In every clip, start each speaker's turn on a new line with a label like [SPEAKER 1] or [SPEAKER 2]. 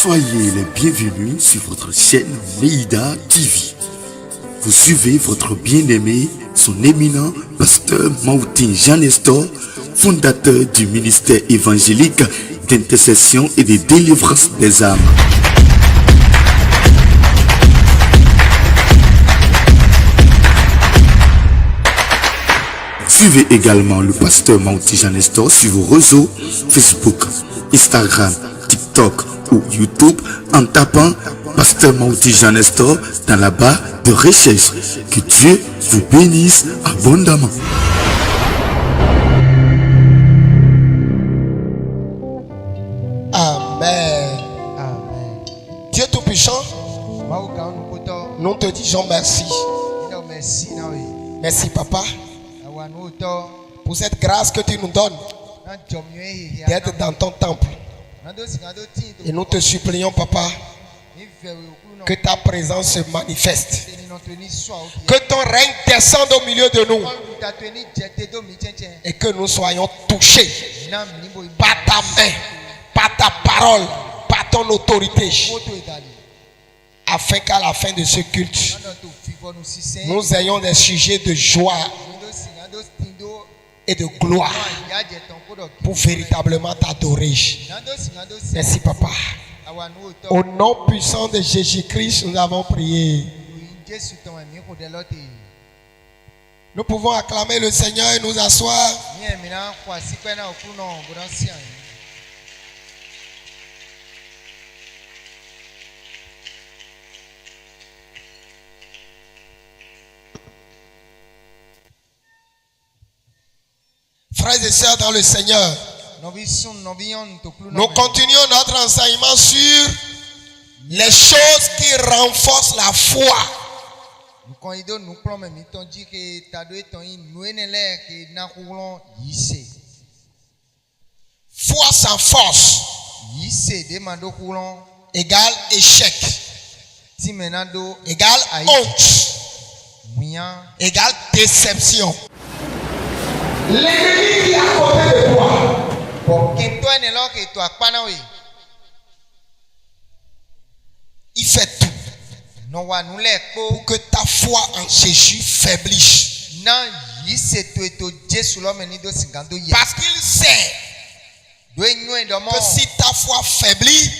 [SPEAKER 1] Soyez les bienvenus sur votre chaîne Meïda TV. Vous suivez votre bien-aimé, son éminent pasteur Mautin Jean Nestor, fondateur du ministère évangélique d'intercession et de délivrance des âmes. Suivez également le pasteur Mautin Jean Nestor sur vos réseaux Facebook, Instagram, TikTok ou YouTube en tapant pasteur Mautin Jean Nestor dans la barre de recherche. Que Dieu vous bénisse abondamment.
[SPEAKER 2] Amen. Amen. Dieu Tout-Puissant, nous te disons merci. Merci Papa pour cette grâce que tu nous donnes d'être dans ton temple. Et nous te supplions Papa que ta présence se manifeste, que ton règne descende au milieu de nous et que nous soyons touchés par ta main, par ta parole, par ton autorité, afin qu'à la fin de ce culte, nous ayons des sujets de joie et de gloire pour véritablement t'adorer. Merci Papa. Au nom puissant de Jésus-Christ, nous avons prié. Nous pouvons acclamer le Seigneur et nous asseoir. Frères et sœurs dans le Seigneur, nous continuons notre enseignement sur les choses qui renforcent la foi. Foi sans force égale échec, égale honte, égale déception. L'ennemi qui est à côté de toi, il fait tout pour que ta foi en Jésus faiblisse. Parce qu'il sait que si ta foi faiblit,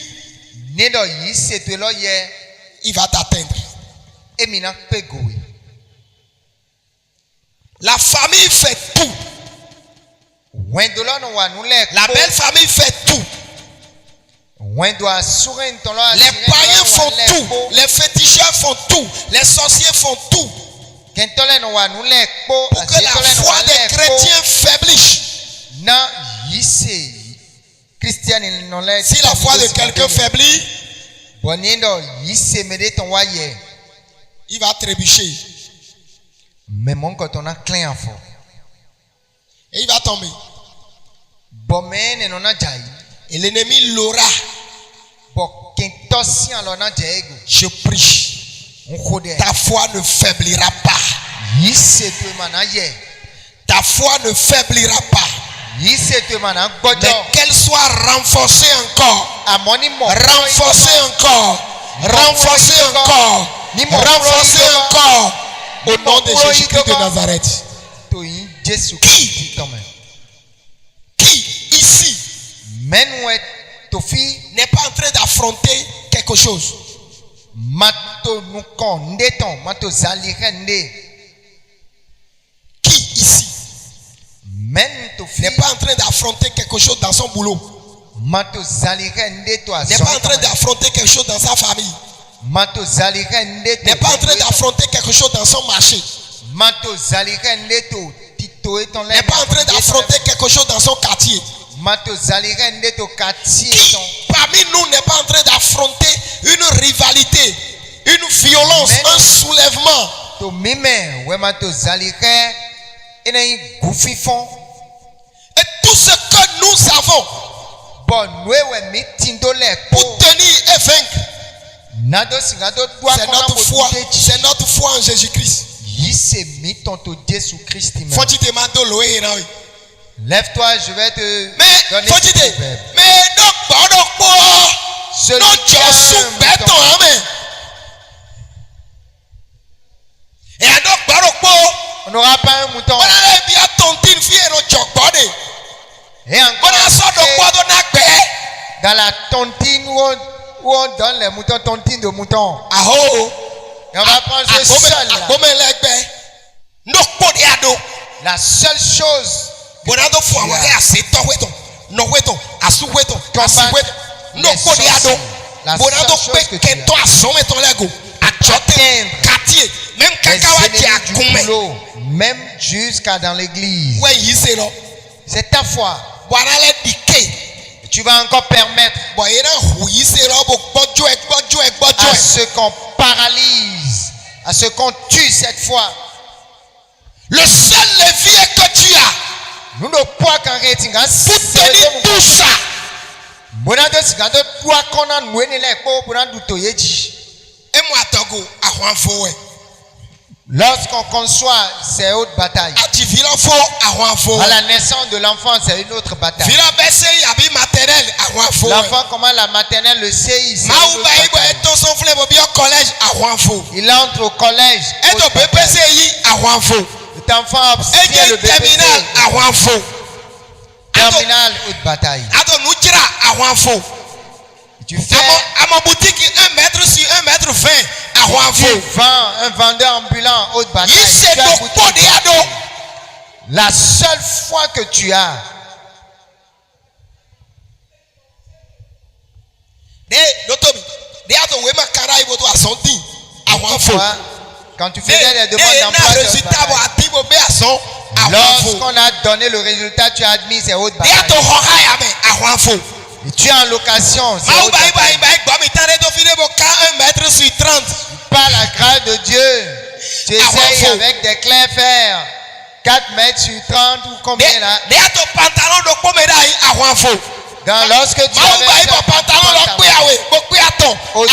[SPEAKER 2] il va t'atteindre. La famille fait tout. La belle famille fait tout. Les païens font tout. Les féticheurs font tout. Les sorciers font tout pour que la foi des chrétiens faiblisse. Si la foi de quelqu'un faiblit, il va trébucher. Et il va tomber. Et l'ennemi l'aura. Je prie. Ta foi ne faiblira pas. Ta foi ne faiblira pas. Mais qu'elle soit renforcée encore. Renforcée encore. Renforcée encore. Renforcée encore. Au nom de Jésus-Christ de Nazareth. Qui ici n'est pas en train d'affronter quelque chose? Qui ici n'est pas en train d'affronter quelque chose dans son boulot? N'est pas en train d'affronter quelque chose dans sa famille? N'est pas en train d'affronter quelque chose dans son marché? N'est pas en train d'affronter quelque chose dans son quartier? Qui parmi nous n'est pas en train d'affronter une rivalité, une violence, un soulèvement? Et tout ce que nous avons pour tenir et vaincre, c'est notre foi en Jésus-Christ.
[SPEAKER 3] Lève-toi, je vais te
[SPEAKER 2] donner
[SPEAKER 3] ce proverbe.
[SPEAKER 2] Non, Dieu béton, amen. Et alors,
[SPEAKER 3] on n'aura pas un mouton. Et encore, dans la tontine où on donne les moutons, tontine de moutons. Et on va prendre ce seul là. La seule chose même jusqu'à dans l'église, c'est ta foi. Tu vas encore permettre à ce qu'on paralyse, à ce qu'on tue cette foi.
[SPEAKER 2] Le seul levier que tu as
[SPEAKER 3] nous ne pouvons qu'en retirer
[SPEAKER 2] pour tenir tout ça.
[SPEAKER 3] Lorsqu'on conçoit ces hautes batailles, à la naissance de l'enfant, c'est une autre bataille. L'enfant, comment la maternelle le sait, il entre au collège. Cet enfant obtient le BPC. Terminal, haute bataille. Tu fais
[SPEAKER 2] à ma boutique 1 mètre sur 1 mètre 20
[SPEAKER 3] tu vends un vendeur ambulant haute bataille. La seule foi que tu as, quand tu faisais les demandes d'emploi, lorsqu'on a donné le résultat, tu as admis ces hautes batailles. Et tu es en location. Par la grâce de Dieu, tu essayes avec des clés fer 4 mètres sur 30 ou combien là? Lorsque tu avais un pantalon, les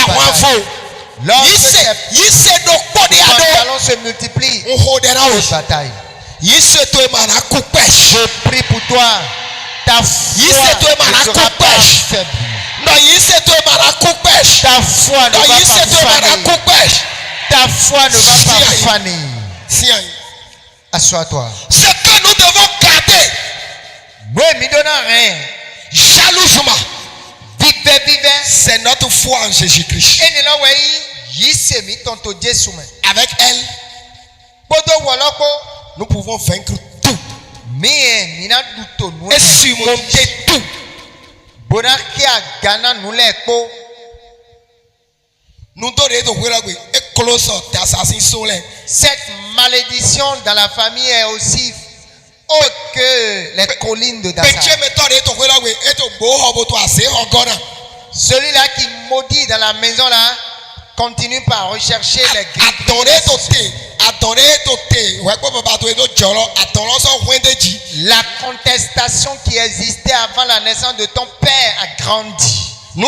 [SPEAKER 3] pantalons se multiplient. Haute bataille. Je prie pour toi. Ta foi ne sera pas faible. Ta foi ne va pas faner. Ta foi ne va pas faner. Assois-toi.
[SPEAKER 2] Ce que nous devons garder, jalousement, c'est notre foi en Jésus-Christ. Avec elle, nous pouvons vaincre tout et surmonter tout.
[SPEAKER 3] Cette malédiction dans la famille est aussi haute que les collines de Dassa. Celui-là qui maudit dans la maison là continue par rechercher les grilles. La contestation qui existait avant la naissance de ton père a grandi. Il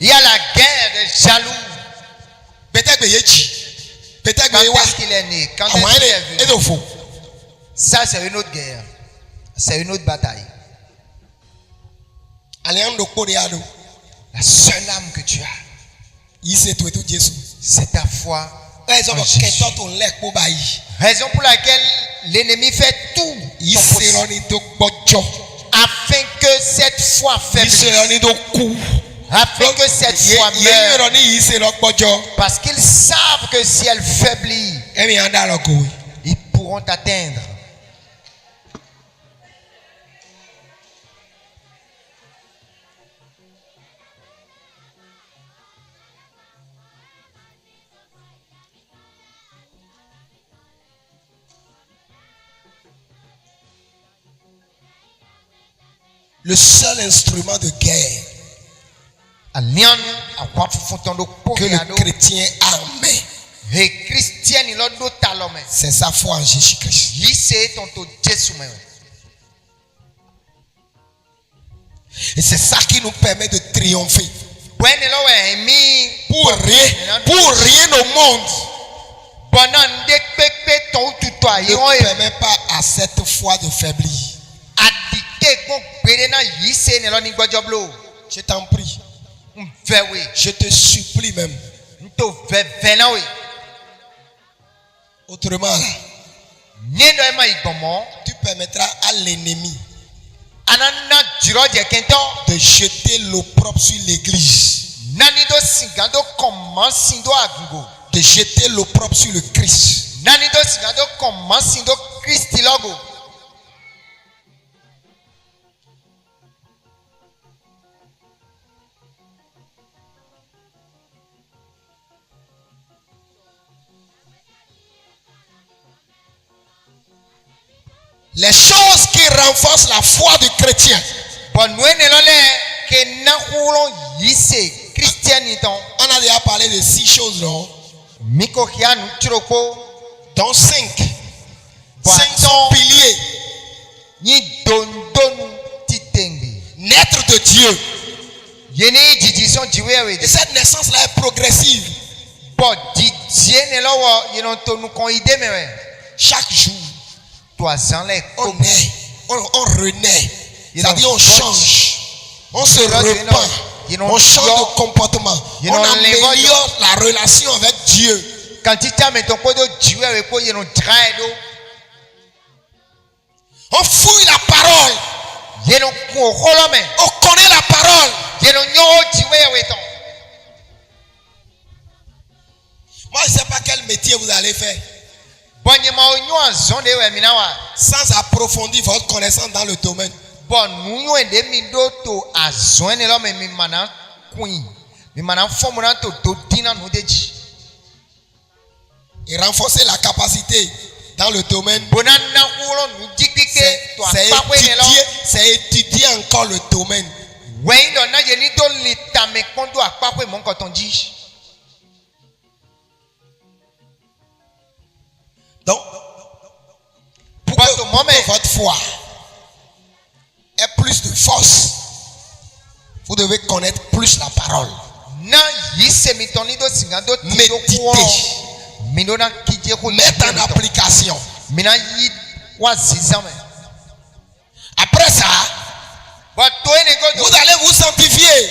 [SPEAKER 3] y a la guerre des jaloux. Quand est-ce qu'il est né? Quand est-ce qu'il est venu? Ça, c'est une autre guerre. C'est une autre bataille. La seule âme que tu as, c'est ta foi. Raison pour laquelle l'ennemi fait tout afin que cette foi faiblisse, afin que cette foi meure, parce qu'ils savent que si elle faiblit, ils pourront t'atteindre.
[SPEAKER 2] Le seul instrument de guerre que le chrétien a en main, c'est sa foi en Jésus-Christ. Et c'est ça qui nous permet de triompher. Pour rien au monde ne permet pas à cette foi de faiblir. Je t'en prie. Je te supplie même. Autrement, tu permettras à l'ennemi de jeter l'opprobre sur l'église. De jeter l'opprobre sur le Christ. Les choses qui renforcent la foi du chrétien. On a déjà parlé de 6 choses, non? Dont 5. 5 sont piliers. Naître de Dieu. Et cette naissance-là est progressive. Chaque jour, on naît, on renaît. C'est-à-dire on change. On se repent. On change de comportement. On améliore la relation avec Dieu. On fouille la parole. On connaît la parole. Moi, je ne sais pas quel métier vous allez faire. Sans approfondir votre connaissance dans le domaine. Et renforcer la capacité dans le domaine. C'est étudier encore le domaine. Donc, pour que votre foi ait plus de force, vous devez connaître plus la parole. Méditer. Mettre en application. Après ça, vous allez vous sanctifier.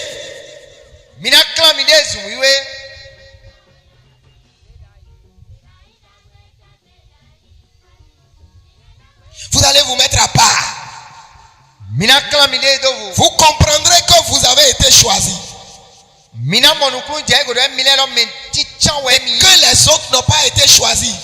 [SPEAKER 2] Vous allez vous mettre à part. Vous comprendrez que vous avez été choisi. Que les autres n'ont pas été choisis.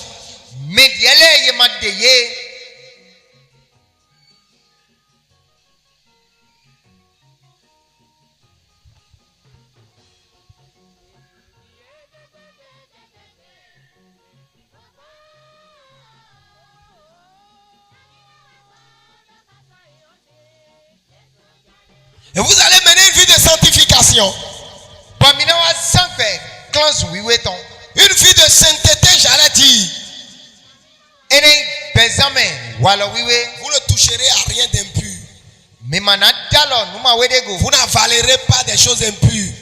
[SPEAKER 2] Et vous allez mener une vie de sanctification. Une vie de sainteté, j'allais dire. Vous ne toucherez à rien d'impur. Vous n'avalerez pas des choses impures.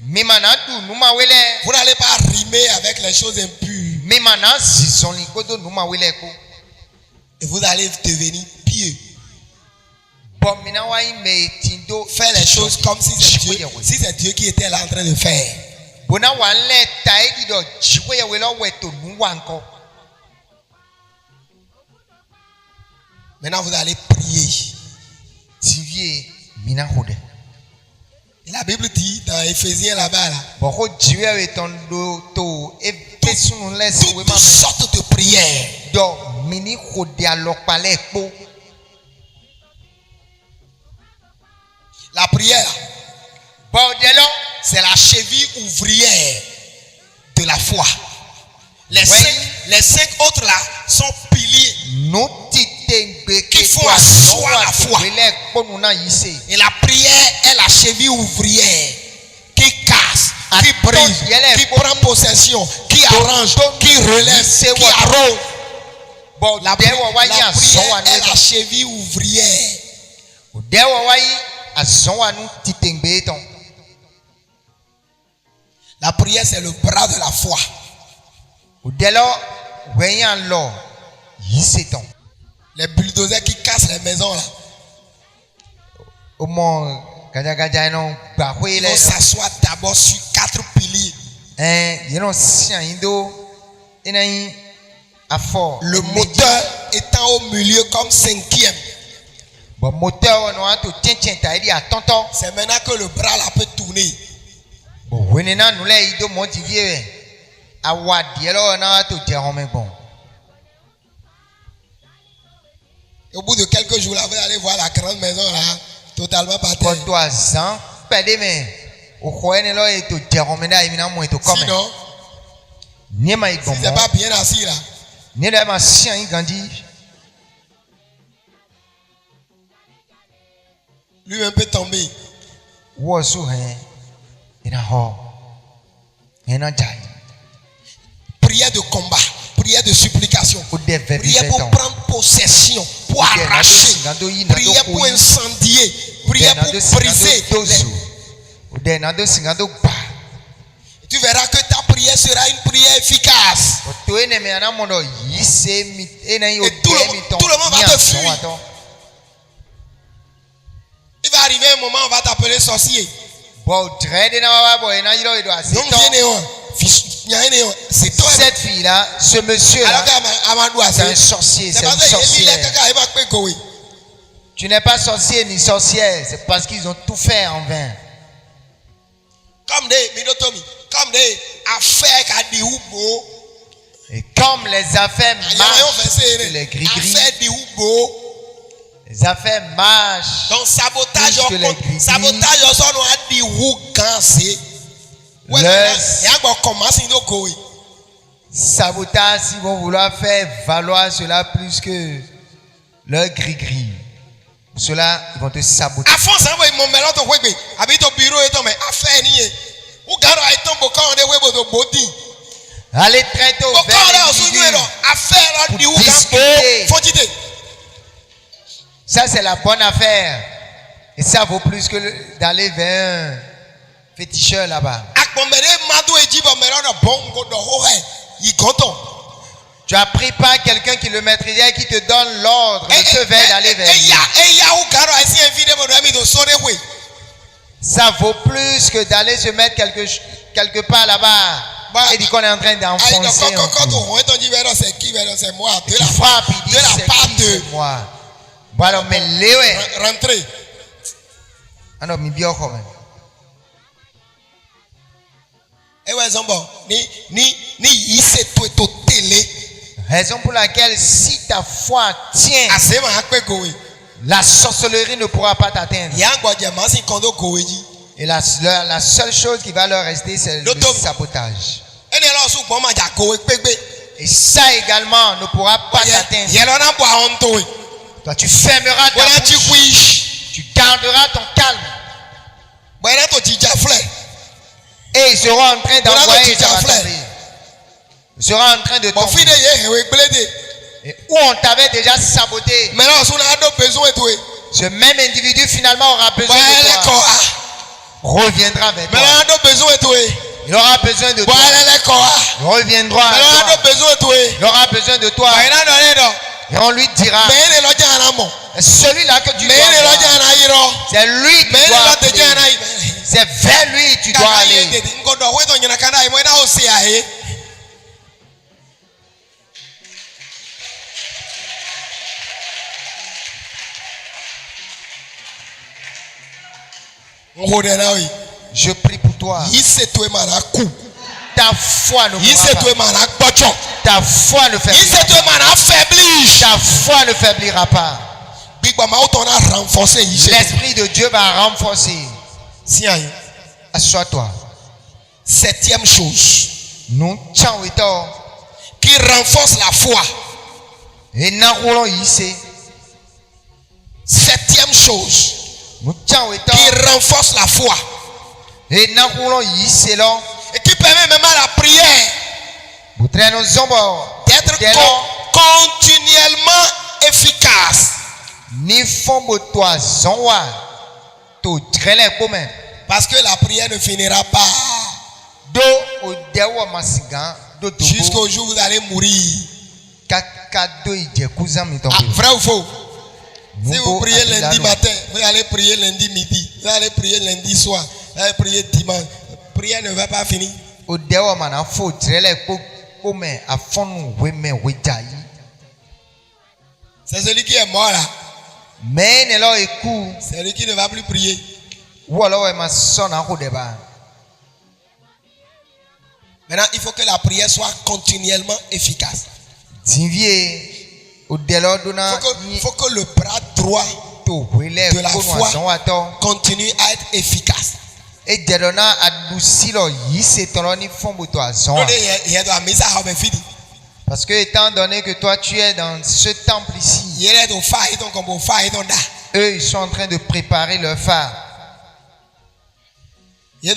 [SPEAKER 2] Vous n'allez pas rimer avec les choses impures. Et vous allez devenir pieux. Faire les choses comme si c'est Dieu qui était là en train de faire. Maintenant vous allez prier. Et la Bible dit dans Éphésiens là-bas toutes sortes de prières. La prière, c'est la cheville ouvrière de la foi. Les 5 autres là sont piliers qui font asseoir la foi. Et la prière est la cheville ouvrière qui casse, qui brise, qui prend possession, qui arrange, qui relève, qui arrose. La prière est la cheville ouvrière. La prière, c'est le bras de la foi. Les bulldozers qui cassent les maisons là. Il faut s'asseoir d'abord sur 4 piliers. Le moteur étant au milieu comme 5e. C'est maintenant que le bras là peut tourner. Au bout de quelques jours, là, vous allez voir la grande maison là, totalement par terre. Sinon, si c'est pas bien assis là, lui un peu tombé. Prière de combat, prière de supplication, prière pour prendre possession, pour arracher, prière pour incendier, prière pour briser. Tu verras que ta prière sera une prière efficace. Et tout le monde va te fuir. Il va arriver un moment où on va t'appeler sorcier. Donc c'est toi.
[SPEAKER 3] Cette fille-là, ce monsieur-là, c'est un sorcier, c'est une sorcière. Tu n'es pas sorcier ni sorcière, c'est parce qu'ils ont tout fait en vain. Et comme les affaires marchent, les gris-gris, les affaires marchent.
[SPEAKER 2] Donc sabotage,
[SPEAKER 3] sabotage, si vont vouloir faire valoir cela plus que leur gris-gris. Cela, ils vont te saboter. Allez très tôt vers l'individu pour discuter. Ça, c'est la bonne affaire. Et ça vaut plus que d'aller vers un féticheur là-bas. Tu as pris par quelqu'un qui le maîtrisait et qui te donne l'ordre de te faire d'aller vers lui. Ça vaut plus que d'aller se mettre quelque part là-bas et dit qu'on est en train d'enfoncer un coup. Et tu frappes, il dit c'est moi. Bon alors, mais Léo,
[SPEAKER 2] rentrez.
[SPEAKER 3] Alors, mi bien quand même. Raison pour laquelle si ta foi tient, la sorcellerie ne pourra pas t'atteindre. Et la seule chose qui va leur rester, c'est le sabotage. Et ça également ne pourra pas t'atteindre. Toi, tu fermeras ta bouche. Tu garderas ton calme. Et ils seront en train d'envoyer, ça va tomber. Ils seront en train de tomber. Et où on t'avait déjà saboté, ce même individu finalement aura besoin de toi. Reviendra vers toi. Il aura besoin de toi. Il reviendra à toi. Il aura besoin de toi. Et on lui dira, celui-là que tu dois voir, c'est lui que tu dois appeler. C'est vers lui que tu dois aller. Je prie pour toi. Ta foi ne pourra pas. Ta foi ne faiblira pas. Ta foi ne faiblira pas. L'Esprit de Dieu va renforcer. Assois-toi.
[SPEAKER 2] 7e chose
[SPEAKER 3] Nous
[SPEAKER 2] qui renforce la foi.
[SPEAKER 3] Et nous
[SPEAKER 2] 7e chose qui renforce la foi.
[SPEAKER 3] Et
[SPEAKER 2] qui permet même à la prière d'être continuellement efficace. Parce que la prière ne finira pas jusqu'au jour où vous allez mourir. Vrai ou faux? Si vous priez lundi matin, vous allez prier lundi midi, vous allez prier lundi soir, vous allez prier dimanche. Prière ne va pas finir. C'est celui qui est mort là. C'est celui qui ne va plus prier. Maintenant, il faut que la prière soit continuellement efficace. Il faut que le bras droit de la foi continue à être efficace.
[SPEAKER 3] Parce que étant donné que toi tu es dans ce temple ici, eux ils sont en train de préparer leur phare. Ils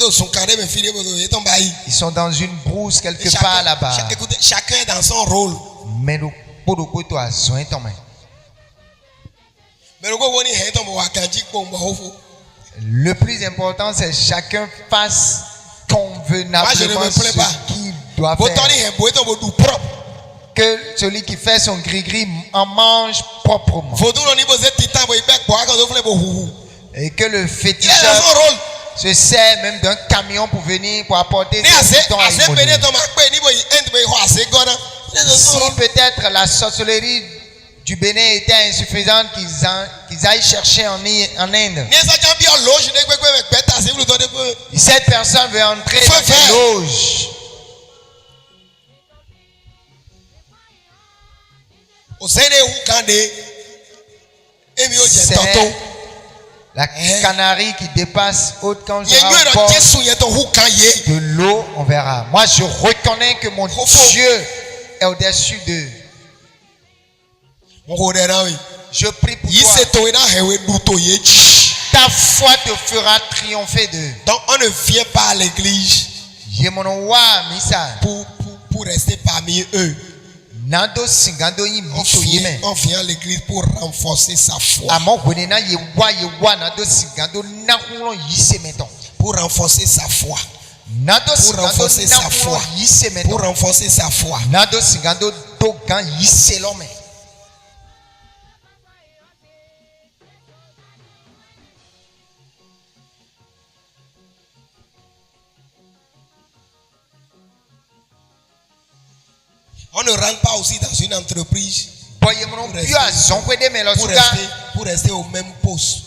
[SPEAKER 3] sont dans une brousse quelque part là-bas.
[SPEAKER 2] Écoutez, chacun est dans son rôle.
[SPEAKER 3] Mais le plus important, c'est que chacun fasse convenablement ce qu'il doit faire. Que celui qui fait son gris-gris en mange proprement. Et que le féticheur se sert même d'un camion pour venir pour apporter ses boutons à l'immobilier. Si peut-être la sorcellerie du Bénin était insuffisante, qu'ils aillent chercher en Inde. Cette personne veut entrer dans une loge. C'est la canarie qui dépasse haute quand je de l'eau, on verra. Moi, je reconnais que mon Dieu est au-dessus d'eux. Je prie pour toi. Ta foi te fera triompher d'eux.
[SPEAKER 2] Donc, on ne vient pas à l'église pour rester parmi eux. On vient à l'église pour renforcer sa foi. Pour renforcer sa foi. Pour renforcer sa foi. Pour renforcer sa foi. On ne rentre pas aussi dans une entreprise pour rester au même poste.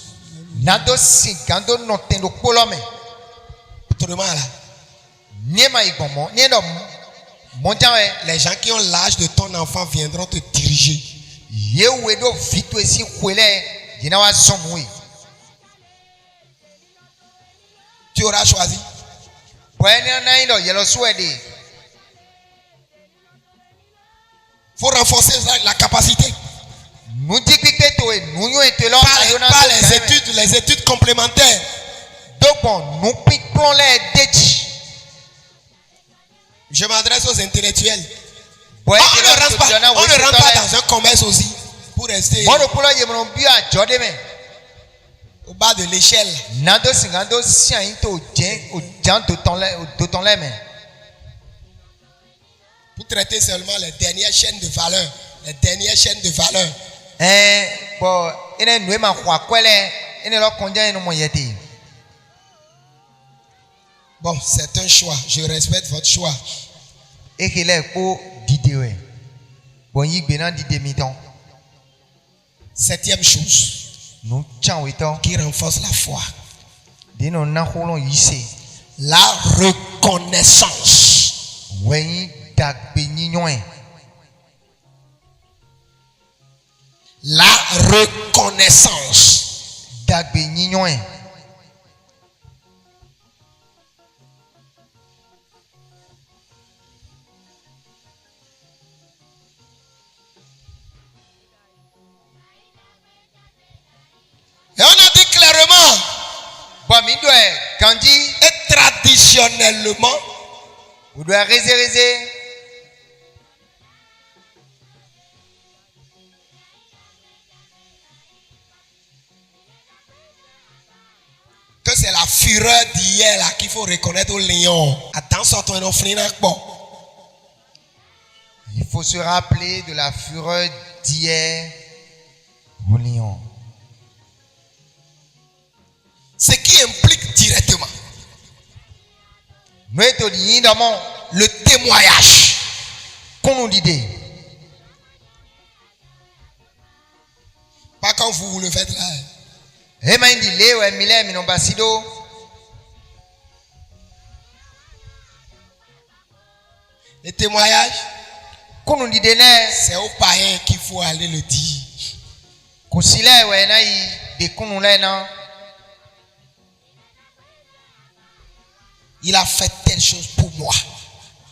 [SPEAKER 2] Autrement là, les gens qui ont l'âge de ton enfant viendront te diriger. Tu auras choisi. Faut renforcer la capacité. Par les études complémentaires. Je m'adresse aux intellectuels. On ne rentre pas dans un commerce aussi pour rester au bas de l'échelle. Pour traiter seulement les dernières chaînes de valeur. Les dernières chaînes de valeur. Bon, c'est un choix. Je respecte votre choix. Septième chose qui renforce la foi. La reconnaissance. La reconnaissance. Et on a dit clairement et traditionnellement que c'est la fureur d'hier là qu'il faut reconnaître au lion.
[SPEAKER 3] Il faut se rappeler de la fureur d'hier au lion. Ce qui implique directement le témoignage. Pas quand vous le faites là. Le témoignage, c'est aux païens qu'il faut aller le dire. Il a fait telle chose pour moi.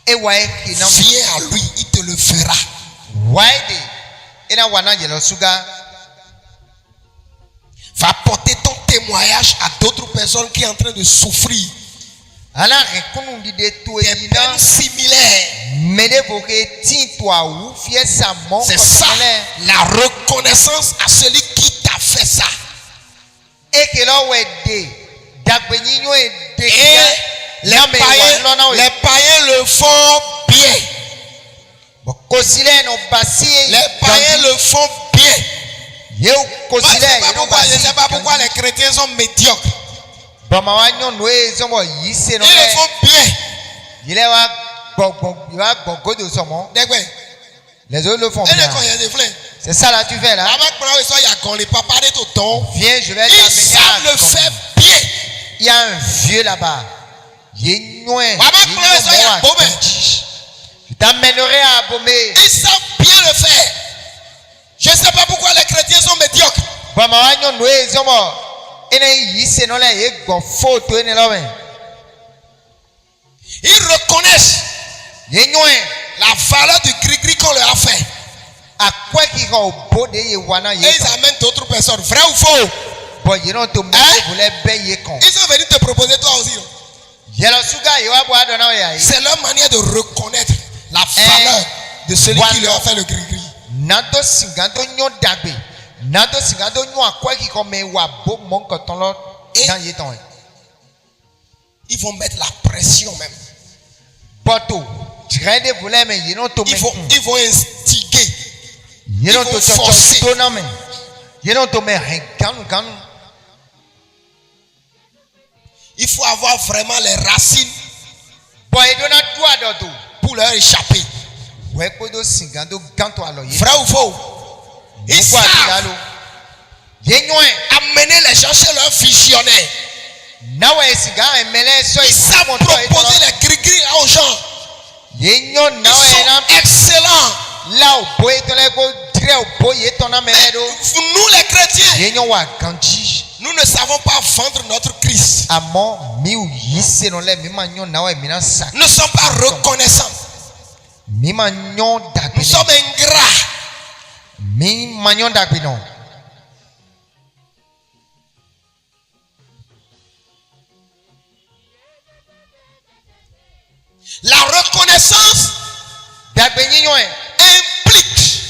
[SPEAKER 3] Viens à lui, il te le fera. Va porter ton témoignage à d'autres personnes qui sont en train de souffrir. Des peines similaires. C'est ça la reconnaissance à celui qui t'a fait ça. Et les païens le font bien. Les païens le font bien. Je ne sais pas pourquoi les chrétiens sont médiocres. Ils le font bien.
[SPEAKER 2] Les autres le font bien. C'est ça là, tu fais là. Viens, je vais
[SPEAKER 3] Ils savent le faire bien.
[SPEAKER 2] Il y a un vieux là-bas. Je t'amènerai à Abomé.
[SPEAKER 3] Ils savent bien le faire. Je ne sais pas pourquoi les chrétiens sont médiocres. Ils reconnaissent la valeur du gris-gris qu'on leur a fait. Et ils amènent d'autres personnes. Vrai ou faux? Ils sont venus te proposer toi aussi. C'est leur manière de reconnaître la valeur de celui qui leur a fait le gris-gris. Ils vont mettre la pression même. Ils vont instiguer. Ils vont forcer. Il faut avoir vraiment les racines pour leur échapper. Vrai ou faux? Ils savent amener les gens chez leurs visionnaires. Ils savent proposer les gris-gris là aux gens. Ils sont excellents. Nous les chrétiens, nous ne savons pas vendre notre Christ. Nous ne sommes pas reconnaissants. Nous sommes ingrats. La reconnaissance implique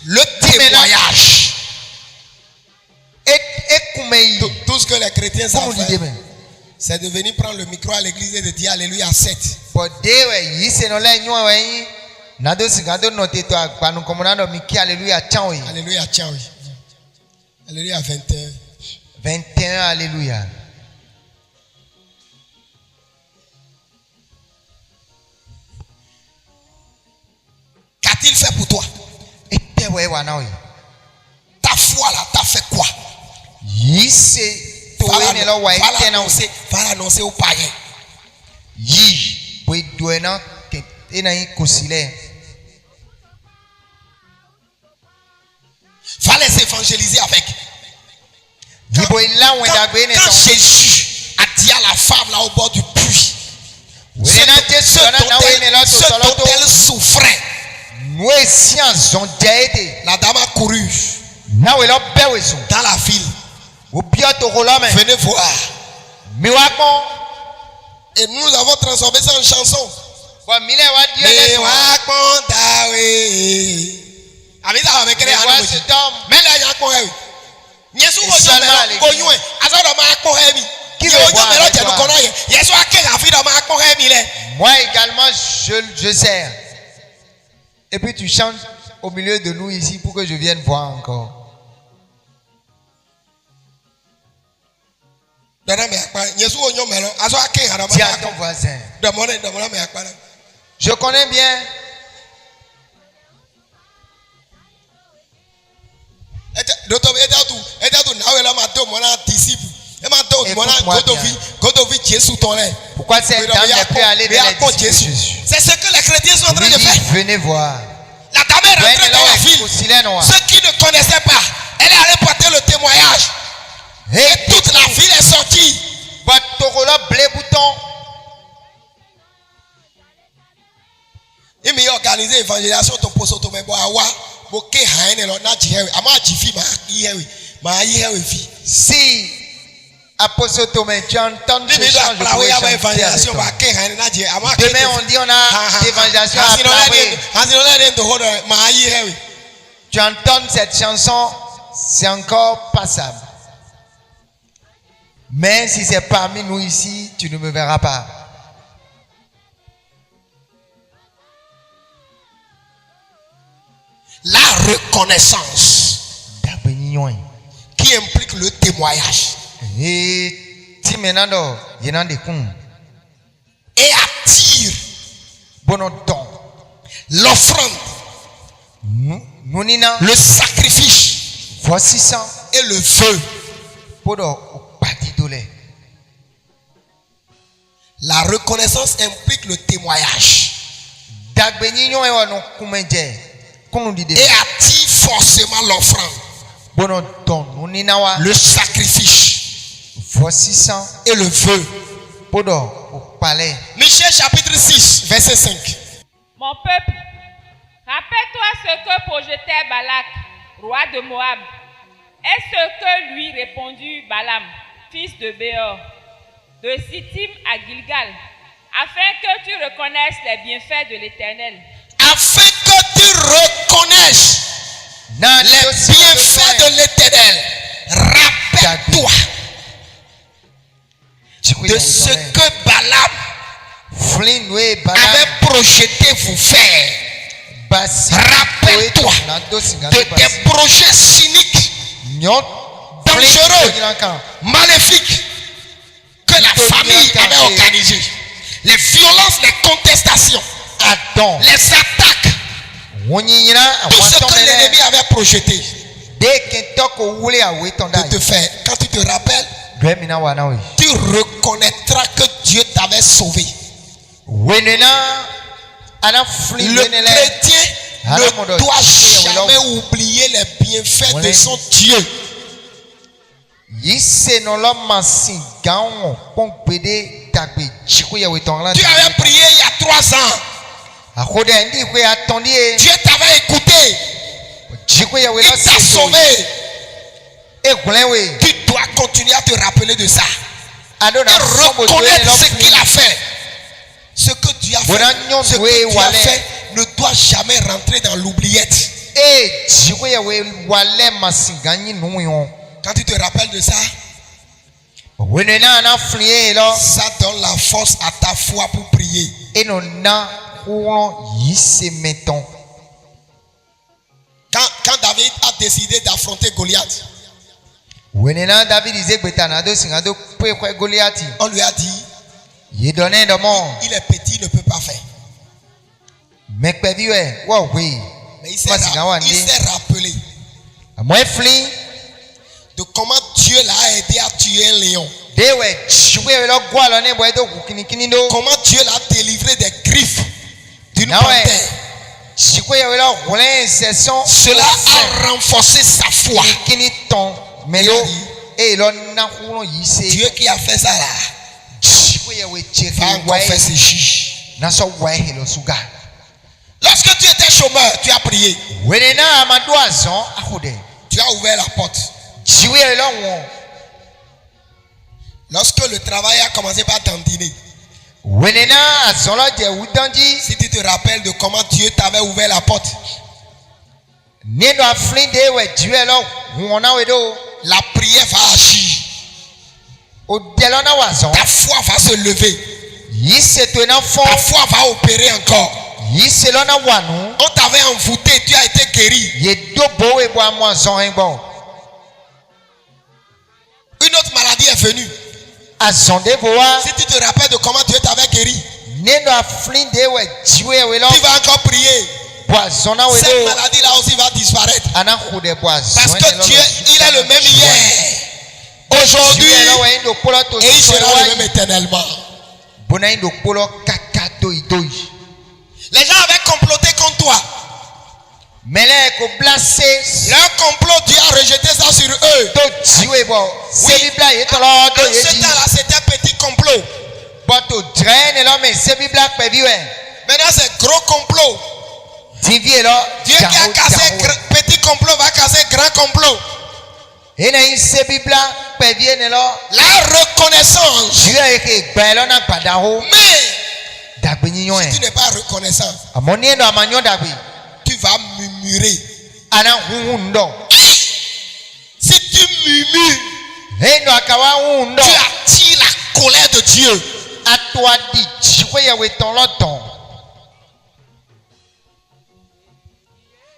[SPEAKER 3] le témoignage. Tout ce que les chrétiens savent faire, c'est de venir prendre le micro à l'église et de dire Alléluia 7. Alléluia tchao. Alléluia 21.
[SPEAKER 2] 21, Alléluia.
[SPEAKER 3] Qu'a-t-il fait pour toi? Ta foi là, t'as fait quoi? Va l'annoncer aux païens. Va les évangéliser avec. Quand Jésus a dit à la femme là au bord du puits, ce dont elle souffrait, la dame a couru dans la ville. Venez voir. Et nous avons transformé ça en chanson.
[SPEAKER 2] Moi également je sers. Et puis tu chantes au milieu de nous ici pour que je vienne voir encore.
[SPEAKER 3] Dis à ton voisin. Je connais bien. Pourquoi cette dame n'est plus allée vers les disciples de Jésus?
[SPEAKER 2] C'est ce que les chrétiens sont en train de faire.
[SPEAKER 3] Venez voir.
[SPEAKER 2] La dame est rentrée dans la ville. Ceux qui ne connaissaient pas, elle est allée porter le témoignage. Et toute la ville est sortie. Il m'a organisé l'évangélisation.
[SPEAKER 3] Si Apôtre Thomas, tu entends ce chant, je pourrais chanter avec toi. Demain on dit on a l'évangélisation à Plawé. Tu entends cette chanson, c'est encore passable. Mais si c'est parmi nous ici, tu ne me verras pas.
[SPEAKER 2] La reconnaissance qui implique le témoignage
[SPEAKER 3] et
[SPEAKER 2] attire l'offrande, le sacrifice et le vœu. La reconnaissance implique le témoignage et attire forcément l'offrande, le sacrifice et le vœu. Michée chapitre 6 verset 5.
[SPEAKER 4] Mon peuple, rappelle-toi ce que projetait Balak, roi de Moab, et ce que lui répondit Balaam, fils de Béor, de Sittim à Gilgal, afin que tu reconnaisses les bienfaits de l'Éternel.
[SPEAKER 2] Afin que tu reconnaisses les bienfaits de l'Éternel, rappelle-toi de ce que Balaam avait projeté vous faire. Rappelle-toi de tes projets cyniques, dangereux, maléfiques que la famille avait organisés. Les violences, les contestations, les attaques, tout ce que l'ennemi avait projeté de te faire. Quand tu te rappelles, tu reconnaîtras que Dieu t'avait sauvé. Le chrétien ne doit jamais oublier les bienfaits de son Dieu. Tu avais prié il y a 3 ans. Dieu t'avait écouté. Il t'a sauvé. Tu dois continuer à te rappeler de ça. Et reconnaître ce qu'il a fait. Ce que Dieu a fait, ne doit jamais rentrer dans l'oubliette. Quand tu te rappelles de ça, ça donne la force à ta foi pour prier. Quand David a décidé d'affronter Goliath, on lui a dit, il est petit, il ne peut pas faire. Mais il s'est rappelé de comment Dieu l'a aidé à tuer un lion. Comment Dieu l'a délivré des griffes d'une panthère. Cela a renforcé sa foi. Dieu qui a fait ça là va encore faire ses chiches. Lorsque tu étais chômeur, tu as prié. Tu as ouvert la porte. Lorsque le travail a commencé par t'endiner, si tu te rappelles de comment Dieu t'avait ouvert la porte, la prière va agir. Ta foi va se lever. Ta foi va opérer encore. On t'avait envoûté, tu as été guéri. Une autre maladie est venue. Si tu te rappelles de comment Dieu t'avait guéri, tu vas encore prier. Cette maladie-là aussi va disparaître. Parce que Dieu, il est le même hier, aujourd'hui, et il sera le même éternellement. Les gens avaient comploté contre toi. Leur complot, Dieu a rejeté ça sur eux. Oui. En ce temps-là, c'était un petit complot. Maintenant, c'est gros complot. Dieu qui a cassé petit complot va casser grand complot. La reconnaissance. Mais si tu n'es pas reconnaissant, tu vas murmurer. Si tu murmures, tu attires la colère de Dieu.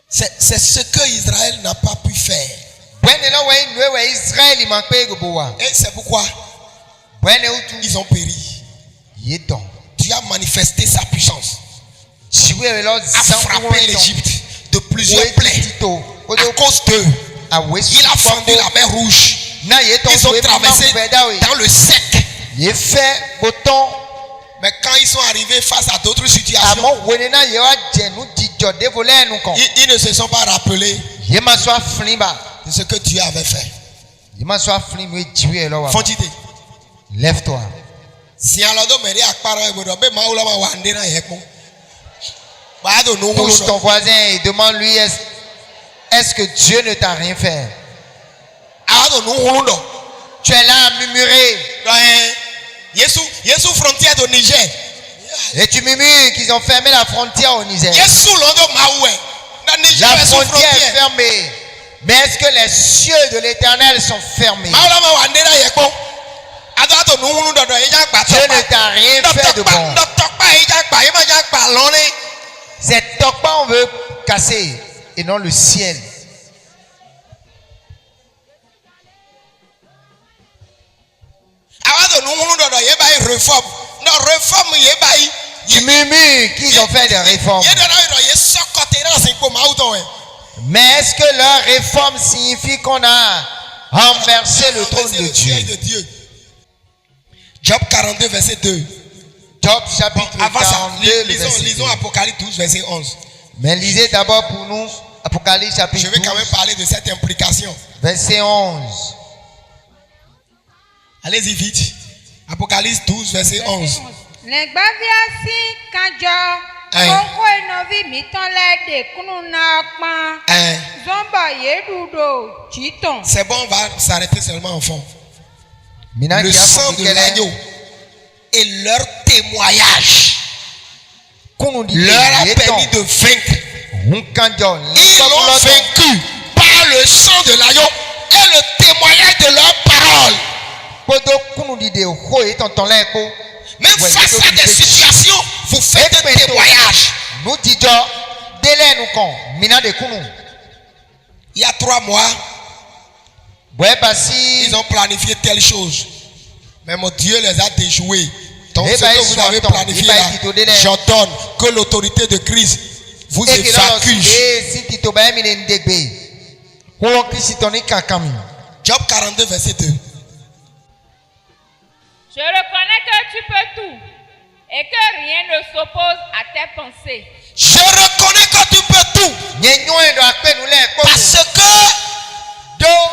[SPEAKER 2] C'est ce que Israël n'a pas pu faire. Et c'est pourquoi ils ont péri. Dieu a manifesté sa puissance, a frappé l'Égypte de plusieurs plaies à cause d'eux. Il a fendu la mer Rouge. Ils ont traversé dans le sec. Mais quand ils sont arrivés face à d'autres situations, ils ne se sont pas rappelés de ce que Dieu avait fait. Fondité.
[SPEAKER 5] Lève-toi. Touche ton voisin et demande-lui est-ce que Dieu ne t'a rien fait? Tu es là à murmurer.
[SPEAKER 2] Frontière de Niger.
[SPEAKER 5] Et tu murmures qu'ils ont fermé la frontière au Niger.
[SPEAKER 2] La
[SPEAKER 5] frontière est fermée. Mais est-ce que les cieux de l'Éternel sont fermés? Dieu ne t'a rien fait de bon. Cette tokpa on veut casser et non le ciel. Tu murmures qu'ils ont fait des réformes. Mais est-ce que leur réforme signifie qu'on a renversé le trône de Dieu?
[SPEAKER 2] Job 42 verset 2.
[SPEAKER 5] Job chapitre 42
[SPEAKER 2] lisons Apocalypse 12 verset 11.
[SPEAKER 5] Mais lisez d'abord pour nous Apocalypse chapitre 12.
[SPEAKER 2] Je vais quand même parler de cette implication.
[SPEAKER 5] Verset 11.
[SPEAKER 2] Allez-y vite. Apocalypse 12 verset 11. C'est bon, on va s'arrêter seulement en fond. Le sang de l'agneau et leur témoignage leur a permis de vaincre. Ils l'ont vaincu par le sang de l'agneau et le témoignage de leur parole. Même face à des situations, vous faites un témoignage. Il y a 3 mois, ils ont planifié telle chose. Mais mon Dieu les a déjoués. Donc ce que vous avez planifié là, j'ordonne que l'autorité de Christ vous évacue. Job 42 verset 2.
[SPEAKER 4] Je reconnais que tu peux tout et que rien ne s'oppose à tes pensées.
[SPEAKER 2] Je reconnais que tu peux tout. Parce que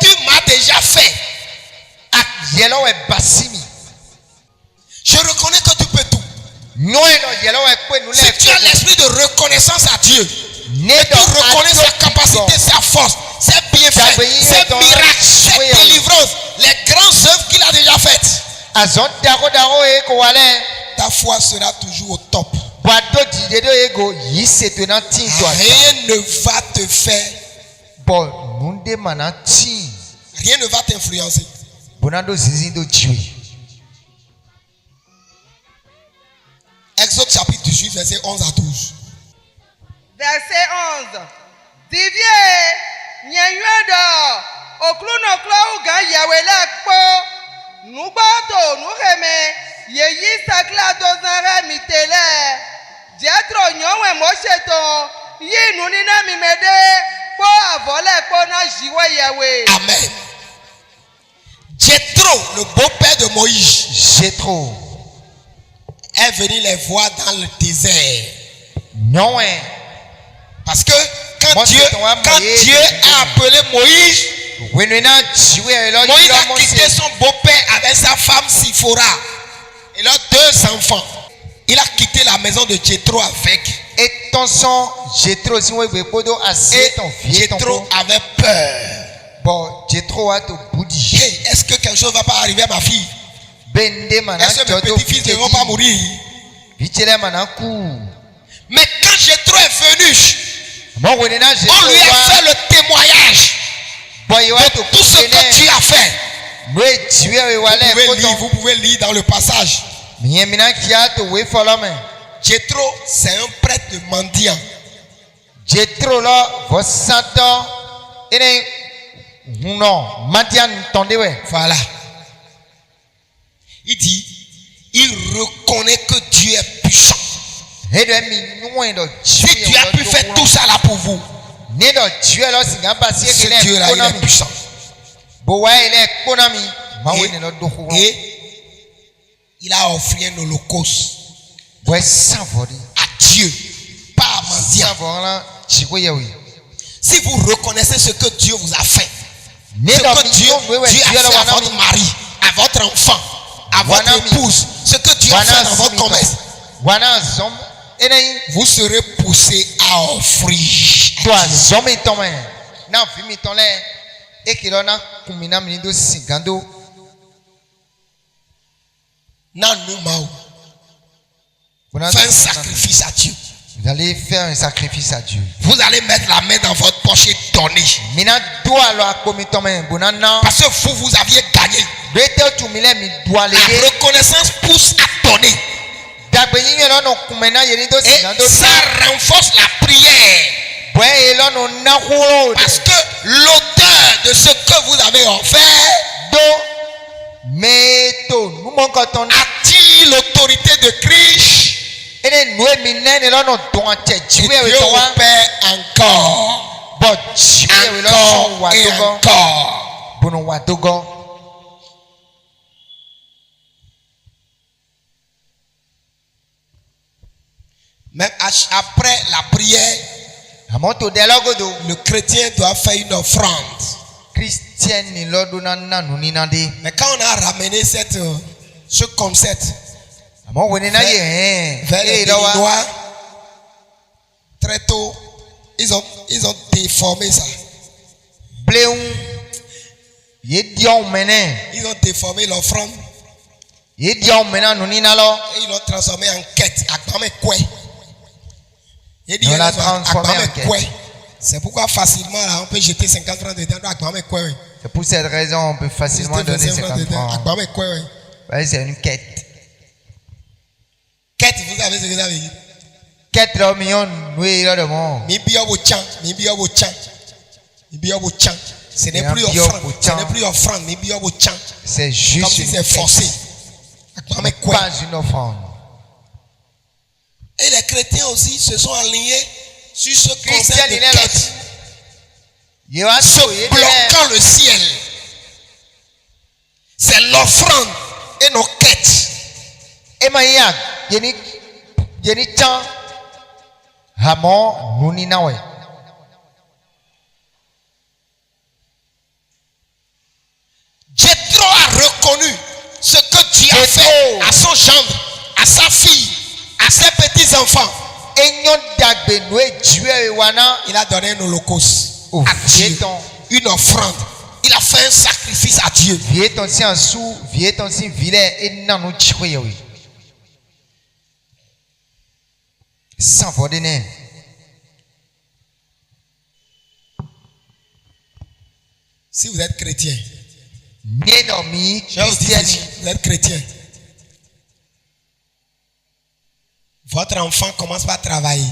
[SPEAKER 2] tu m'as déjà fait. Je reconnais que tu peux tout. Si tu as l'esprit de reconnaissance à Dieu, et tu reconnais sa capacité, sa force, ses bienfaits, ses miracles, ses délivrances, les grandes œuvres qu'il a déjà faites, ta foi sera toujours au top. Rien ne va te faire. Rien ne va t'influencer. Exode chapitre 18 verset 11 à 12.
[SPEAKER 6] Verset 11. Divie nyenyodo okluno klo uga yawele kpo Nubato, Nuheme, Yeyi Sakla Dozare Mitele, Jetro Nyon Mosheton, Yi Nunina Mimede, Po Avole Pona Jiwe Yawe.
[SPEAKER 3] Amen. Jéthro, le beau-père de Moïse,
[SPEAKER 5] Jéthro
[SPEAKER 3] est venu les voir dans le désert.
[SPEAKER 5] Non,
[SPEAKER 3] parce que quand Dieu a appelé Moïse, Moïse a quitté son beau-père avec sa femme Sipora et leurs 2 enfants. Il a quitté la maison de Jéthro avec.
[SPEAKER 5] Et Jéthro
[SPEAKER 3] avait peur.
[SPEAKER 5] Bon, Jéthro a tout boudi.
[SPEAKER 3] Hey, est-ce que quelque chose ne va pas arriver à ma fille? Est-ce que mes petits-fils ne vont pas mourir? Mais quand Jéthro est venu, on lui a fait le témoignage de tout ce que tu as fait. Vous pouvez lire dans le passage. Jéthro, c'est un prêtre de mendiant.
[SPEAKER 5] Jéthro là, vos satan, non, mendiant,
[SPEAKER 3] voilà. Il dit, il reconnaît que Dieu est puissant. Si Dieu a pu faire tout ça là pour vous, ce Dieu-là, il est puissant. Et il a offert un holocauste à Dieu, pas à mendiant. Si vous reconnaissez ce que Dieu vous a fait, ce que Dieu a fait à votre mari, à votre enfant, à votre épouse, ce que Dieu a fait dans votre commerce, vous serez poussé à offrir. Faites un sacrifice à Dieu.
[SPEAKER 5] Vous allez faire un sacrifice à Dieu.
[SPEAKER 3] Vous allez mettre la main dans votre poche et donner. Parce que vous aviez gagné. La reconnaissance pousse à donner. Et ça renforce la prière. Parce que l'auteur de ce que vous avez offert a-t-il l'autorité de Christ? Et Dieu opère encore. Encore et encore. Même après la prière, le chrétien doit faire une offrande. Mais quand on a ramené ce concept vers les Béninois, très tôt, ils ont déformé ça. Ils ont déformé l'offrande. Et ils l'ont transformé en quête. On l'a transformé en quête. C'est pourquoi facilement là, on peut jeter 50 francs dedans.
[SPEAKER 5] C'est pour cette raison on peut facilement donner 50 francs. C'est une quête.
[SPEAKER 3] Quête, vous savez ce que ça veut dire?
[SPEAKER 5] Quête là, million, oui, là de mon.
[SPEAKER 3] Ce n'est plus offrande. Ce n'est plus offrande.
[SPEAKER 5] C'est juste
[SPEAKER 3] comme si c'est forcé.
[SPEAKER 5] Pas une offrande.
[SPEAKER 3] Et les chrétiens aussi se sont alignés sur ce concept de quête. Se bloquant le ciel. C'est l'offrande et nos quêtes.
[SPEAKER 5] Et Maya, Yeni Chan, Hamon, Nuninawe.
[SPEAKER 3] Jéthro a reconnu ce que Dieu a fait à son gendre, à sa fille, à ses petits-enfants. Il a donné un holocauste à Dieu, une offrande. Il a fait un sacrifice à Dieu. Si vous êtes chrétien, vous êtes chrétien, votre enfant commence par travailler.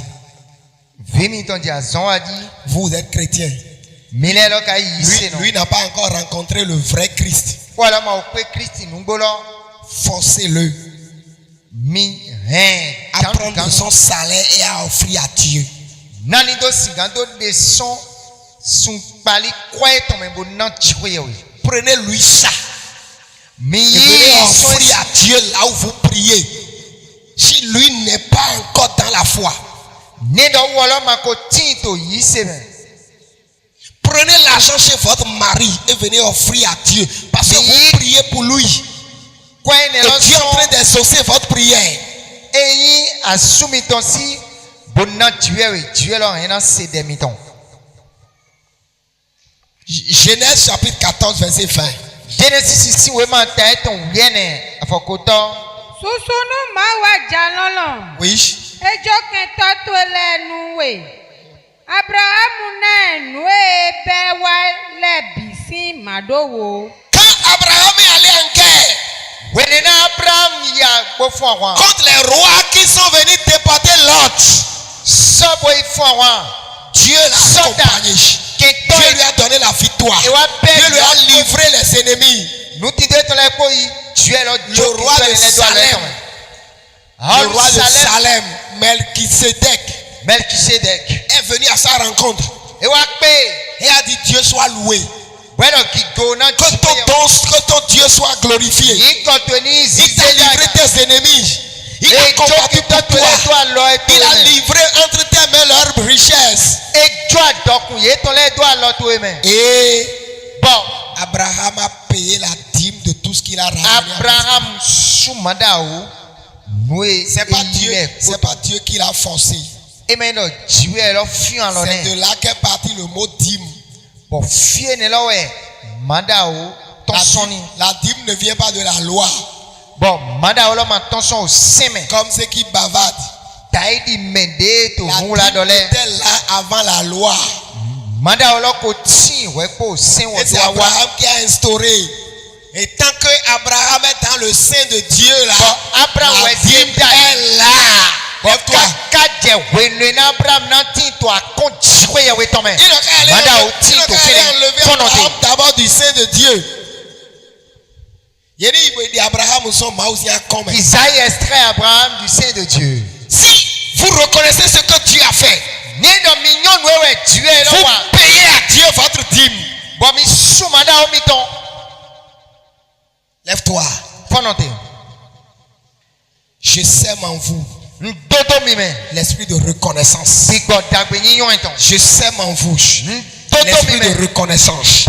[SPEAKER 3] Vous êtes chrétien. Lui n'a pas encore rencontré le vrai Christ.
[SPEAKER 5] Voilà ma opé Christ nungolo.
[SPEAKER 2] Forcez-le à prendre son salaire et à offrir à Dieu.
[SPEAKER 5] Nanido singando de son pali kwae to membo nan chikoyewe.
[SPEAKER 2] Prenez-lui ça. Et venez offrir à Dieu là où vous priez. Si lui n'est pas encore dans la foi. Prenez l'argent chez votre mari et venez offrir à Dieu. Parce que vous priez pour lui. Et Dieu est en train d'exaucer votre prière. Genèse chapitre 14 verset 20.
[SPEAKER 7] Susunu mawa jalolo.
[SPEAKER 2] Oui.
[SPEAKER 7] Ejo kento to le nuwe. Abrahamu na nuwe bewa le bisi madowo.
[SPEAKER 2] Quand Abraham est allé en guerre contre les rois qui sont venus déporter Lot, Dieu l'a accompagné. Dieu lui a donné la victoire. Dieu lui a livré les ennemis. Le roi de Salem, le roi de Salem, Melchisedec, est venu à sa rencontre et a dit Dieu soit loué. Que ton Dieu soit glorifié. Il t'a livré tes ennemis. Il a combattu pour toi. Il a livré entre tes mains leurs richesses. Et bon, Abraham a payé la dîme de tout ce qu'il a ramené. C'est pas Dieu qui l'a forcé. C'est de là qu'est parti le mot dîme. La dîme ne vient pas de la loi. Comme ceux qui bavardent. La dîme était là avant la loi. Et c'est Abraham qui a instauré. Et tant que Abraham est dans le sein de Dieu là, la dîme est là. Lève-toi. Il n'a qu'à enlever Abraham d'abord du sein de Dieu.
[SPEAKER 5] Isaïe extrait Abraham du sein de Dieu.
[SPEAKER 2] Si vous reconnaissez ce que Dieu a fait, vous payez à Dieu votre dîme. Lève-toi. Je sème en vous l'esprit de reconnaissance. Je sème en vous l'esprit de reconnaissance.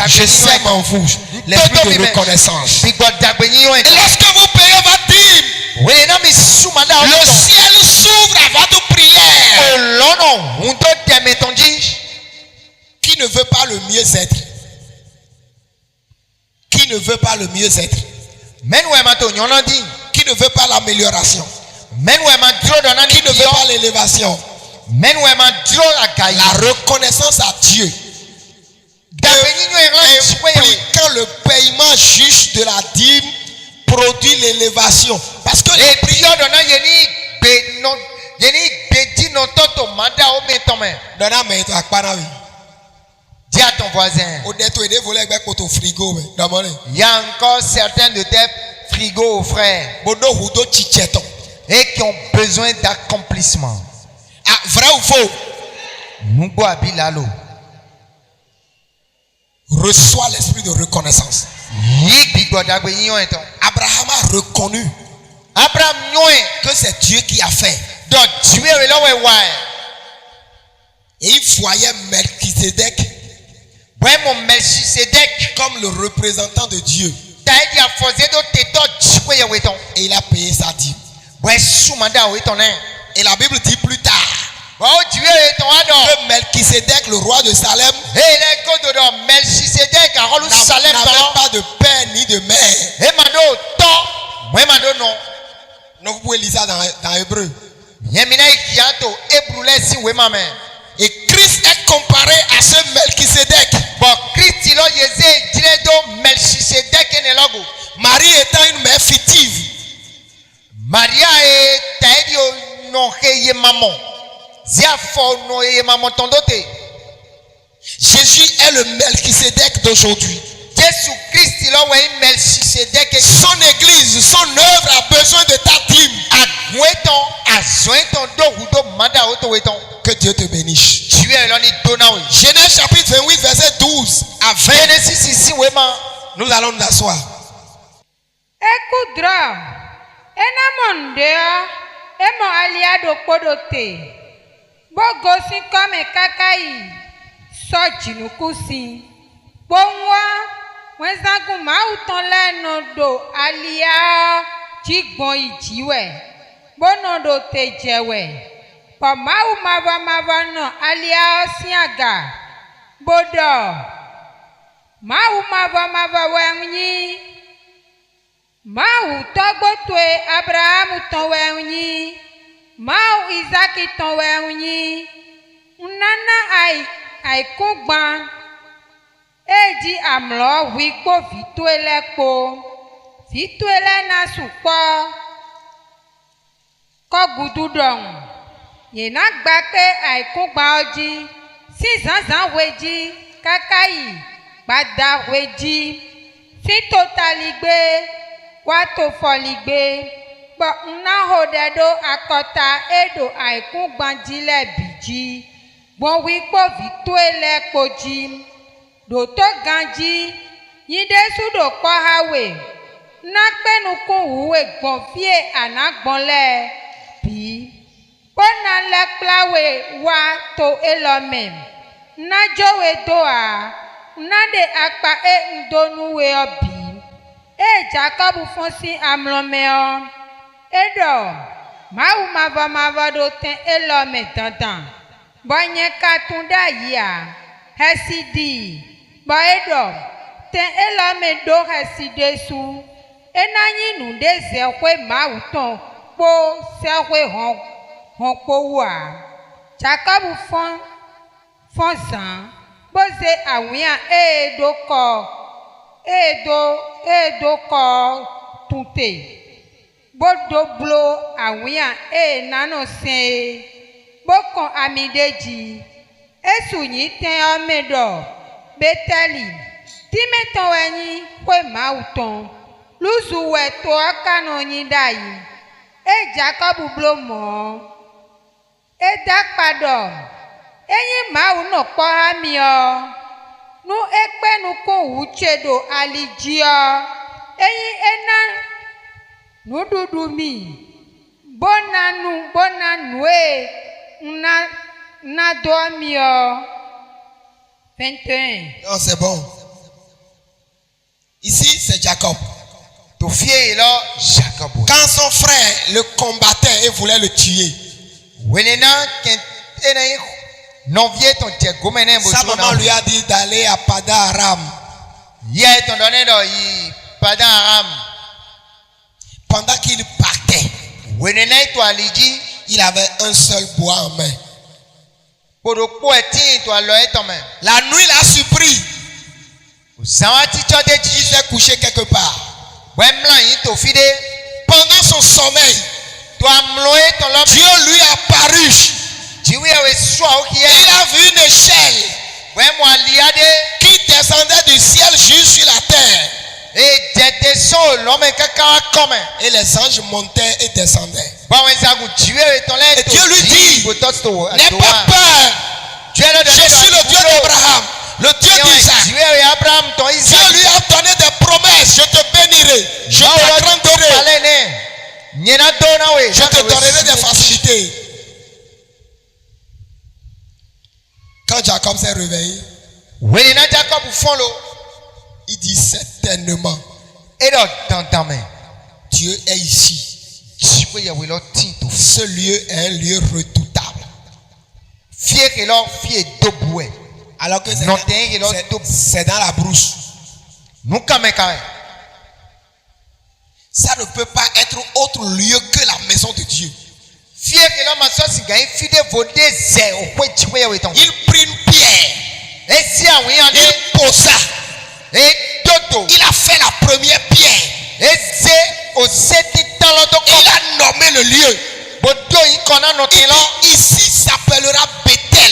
[SPEAKER 2] Je sème en vous l'esprit de reconnaissance. Et lorsque vous payez votre dîme, le ciel s'ouvre à votre prière. Qui ne veut pas le mieux-être? Qui ne veut pas le mieux-être? Qui ne veut pas l'amélioration? Qui ne veut pas l'élévation? La reconnaissance à Dieu impliquant le paiement juste de la dîme produit l'élévation. Parce que les prières
[SPEAKER 5] dis à ton voisin, il y a encore certains de tes frigos, frères, et qui ont besoin d'accomplissement.
[SPEAKER 2] Ah, vrai ou faux? Reçois l'esprit de reconnaissance. Abraham a reconnu que c'est Dieu qui a fait. Et il voyait Melchisedec comme le représentant de Dieu. Et il a payé sa dîme. Et la Bible dit plus tard que Melchisedec, le roi de Salem, n'avait pas de père ni de mère. Donc vous pouvez lire ça dans Hébreu. Et Christ est comparé à ce Melchisedec. Marie étant une mère fictive.
[SPEAKER 5] Jésus
[SPEAKER 2] est le Melchisedec d'aujourd'hui.
[SPEAKER 3] Son église, son œuvre a besoin de ta dîme. Que Dieu te bénisse. Genèse chapitre 28, verset 12 à 20. Nous allons nous asseoir.
[SPEAKER 7] Ekudra, enamondea, emo aliado podote. Bogosi kome kakai, sojinukusi. Bonwa, wenzagu mauton lenodo alia, jigbon ijiwe. Bonodo tejewe. Pamau mava no alia siaga. Bodo. Mau mava wenyi. Mau togotwe Abraham ton wenyi. Mau Isaac ton wenyi. Unana ai kugban. Eji amlo wikpo vituele po. Vituele na supo. Kogududong. Yena gbake ai kugban oji. Si zanzan weji. Kakai. Bada weji. Si totaligbe. Wato foligbe. Bo una hodedo akota edo ai kugban jile biji. Bon wikpo vituele koji. Doto ganji, yinde sudo kwa hawe. Nakpenukun uwe gbonfie anagbonle bi. Pona leklawe wa to elomem. Najowe doa. Nade akpa ndonuwe obi. Jacob fonsi amlomeo. Edo. Mau mava do ten elome dandan. Bonye katunda ya. Hesidi. Baedo, ten elame do hesidesu. Enanyi nunde zekwe mauton po sekwe honpo wa. Jacob fonsan. Boze awia edo ko tunte. Bodo blo awia nano se. Bokon amideji. Esu yi ten omedo. Beteli. Timeton wenyi kwe mauton. Luzu weto akano nyidayi. Jacob blomo. Dakpado. Eyi mau no kwa mio. Nu ekpe nu kon uchedo alijio. Eyi ena. Nududumi. Bonanue. Na dormio. 21.
[SPEAKER 3] Non, c'est bon. Ici, c'est Jacob. Quand son frère le combattait et voulait le tuer, sa maman lui a dit d'aller à Padan Aram. Pendant qu'il partait, il avait un seul bois en main. La nuit l'a surpris. Il s'est couché quelque part. Pendant son sommeil, Dieu lui a apparu. Il a vu une échelle qui descendait du ciel jusqu'à la terre. Et les anges montaient et descendaient. Et Dieu lui dit, n'aie pas peur. Je suis le Dieu d'Abraham, le Dieu d'Isaac. Dieu lui a donné des promesses. Je te bénirai, je t'agrandirai, je te donnerai des facilités. Quand Jacob s'est réveillé, il dit certainement, Dieu est ici. Ce lieu est un lieu redoutable. Alors que c'est dans la brousse. Ça ne peut pas être autre lieu que la maison de Dieu. Il prit une pierre. Il posa. Il a fait la première pierre. Il a nommé le lieu. Ici s'appellera Bethel.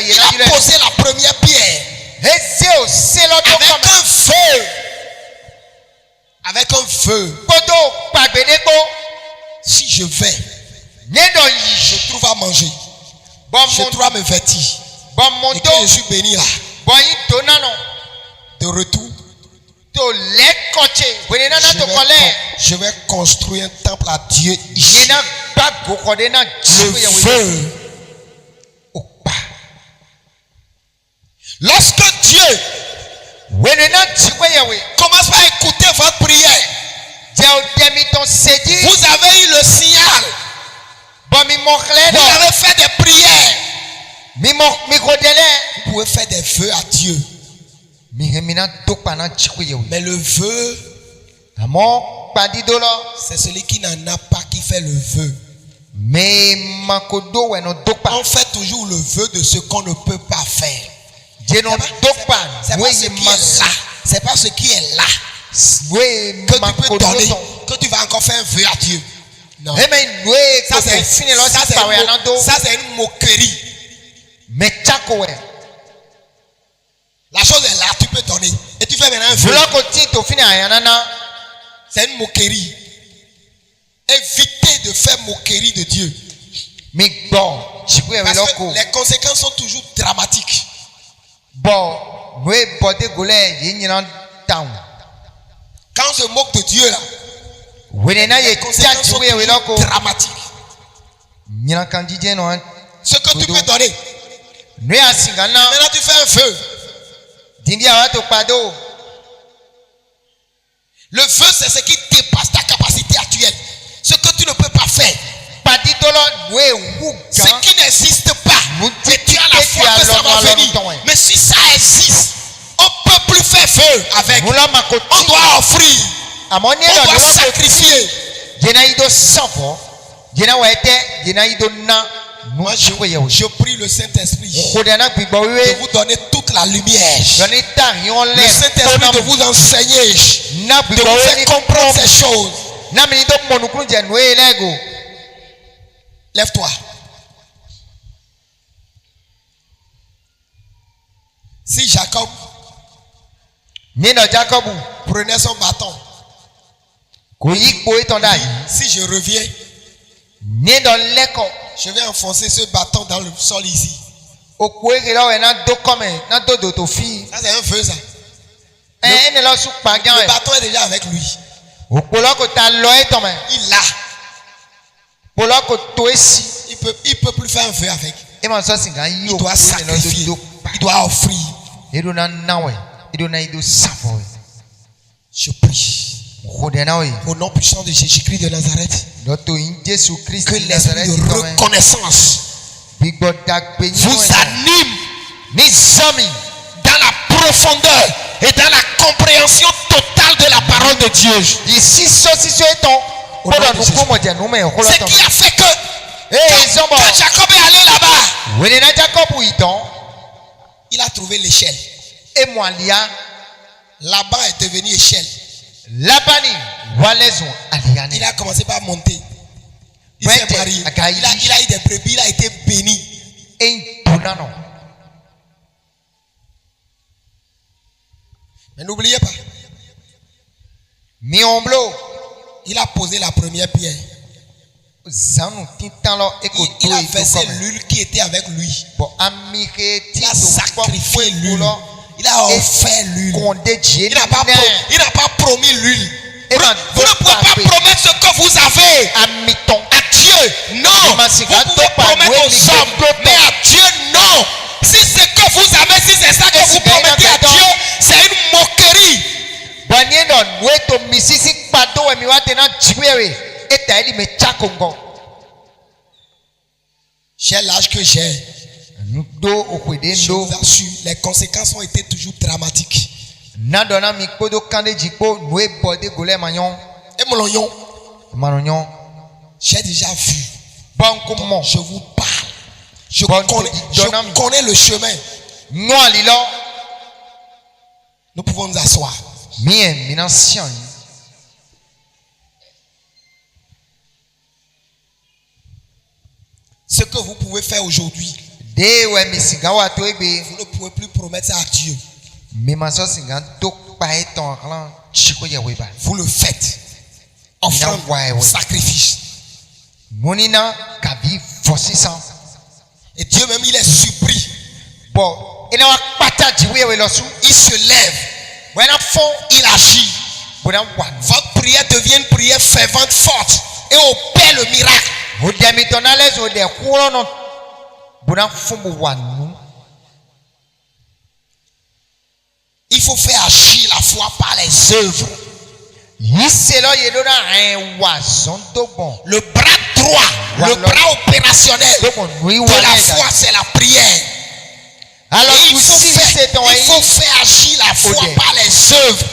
[SPEAKER 3] Il a posé la première pierre.
[SPEAKER 2] Avec un feu. Si je vais, je trouve à manger. Je trouve à me vêtir. Et que je suis béni là. De retour, je vais construire un temple à Dieu ici. Le feu. Lorsque Dieu commence à écouter votre prière, vous avez eu le signal. Vous avez fait des prières. Vous pouvez faire des vœux à Dieu. Mais le vœu, c'est celui qui n'en a pas qui fait le vœu. On fait toujours le vœu de ce qu'on ne peut pas faire. C'est pas ce qui est là que tu peux donner, que tu vas encore faire un vœu à Dieu. Non. Ça c'est une moquerie. La chose est là, tu peux donner. Et tu fais maintenant un vœu. C'est une moquerie. Évitez de faire moquerie de Dieu. Parce que les conséquences sont toujours dramatiques. Quand on se moque de Dieu là, les conséquences sont toujours dramatiques. Ce que tu peux donner. Maintenant tu fais un feu. Le feu c'est ce qui dépasse ta capacité actuelle. Ce que tu ne peux pas faire. Ce qui n'existe pas. Et tu as la foi que ça va venir. Mais si ça existe, on ne peut plus faire feu avec. On doit offrir. On doit sacrifier. Moi, je prie le Saint-Esprit de vous donner toute la lumière. Le Saint-Esprit de vous enseigner, de vous faire comprendre ces choses. Lève-toi. Si Jacob prenait son bâton, si je reviens, je vais enfoncer ce bâton dans le sol ici. Ça c'est un feu ça. Le bâton est déjà avec lui. Il l'a. Il peut plus faire un feu avec. Il doit sacrifier. Il doit offrir. Je prie. Au nom puissant de Jésus-Christ de Nazareth, que l'esprit de reconnaissance vous anime dans la profondeur et dans la compréhension totale de la parole de Dieu. Ce qui a fait que quand Jacob est allé là-bas, il a trouvé l'échelle. Là-bas est devenu échelle. Il a commencé par monter. Il s'est marié. Il a eu des brebis, il a été béni. Mais n'oubliez pas, il a posé la première pierre. Il a versé l'huile qui était avec lui. Il a sacrifié l'huile. Il a offert l'huile. Il n'a pas promis l'huile. Vous ne pouvez pas promettre ce que vous avez à Dieu. Non. Vous pouvez promettre aux hommes, mais à Dieu, non. Si c'est que vous avez, si c'est ça que vous promettez à Dieu, c'est une moquerie. J'ai l'âge que j'ai. Je vous assure, les conséquences ont été toujours dramatiques. Et Molognon, j'ai déjà vu. Donc, je vous parle. Je connais le chemin. Nous pouvons nous asseoir. Ce que vous pouvez faire aujourd'hui, vous ne pouvez plus promettre ça à Dieu.
[SPEAKER 3] Vous le faites. Offrande, sacrifice. Et Dieu même, il est surpris. Il se lève. Il agit. Votre prière devient une prière fervente, forte. Et opère le miracle. Il faut faire agir la foi par les œuvres. Le bras droit, le bras opérationnel de la foi, c'est la prière. Alors il faut faire agir la foi par les œuvres.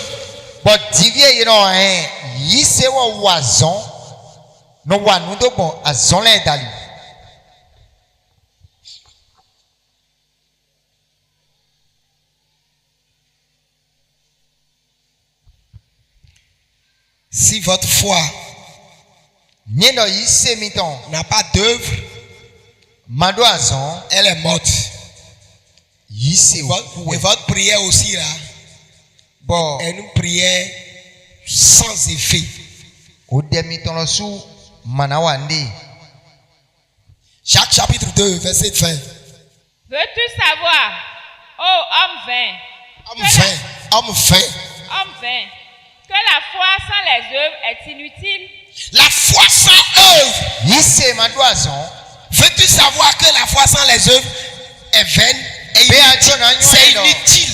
[SPEAKER 3] Si votre foi n'a pas d'œuvre, elle est morte. Et votre prière aussi là est une prière sans effet. Jacques chapitre 2 verset 20.
[SPEAKER 4] Veux-tu savoir, ô homme vain,
[SPEAKER 3] Homme vain,
[SPEAKER 4] que la foi sans les œuvres est inutile?
[SPEAKER 3] La foi sans œuvre. Veux-tu savoir que la foi sans les œuvres est vaine et inutile? C'est inutile.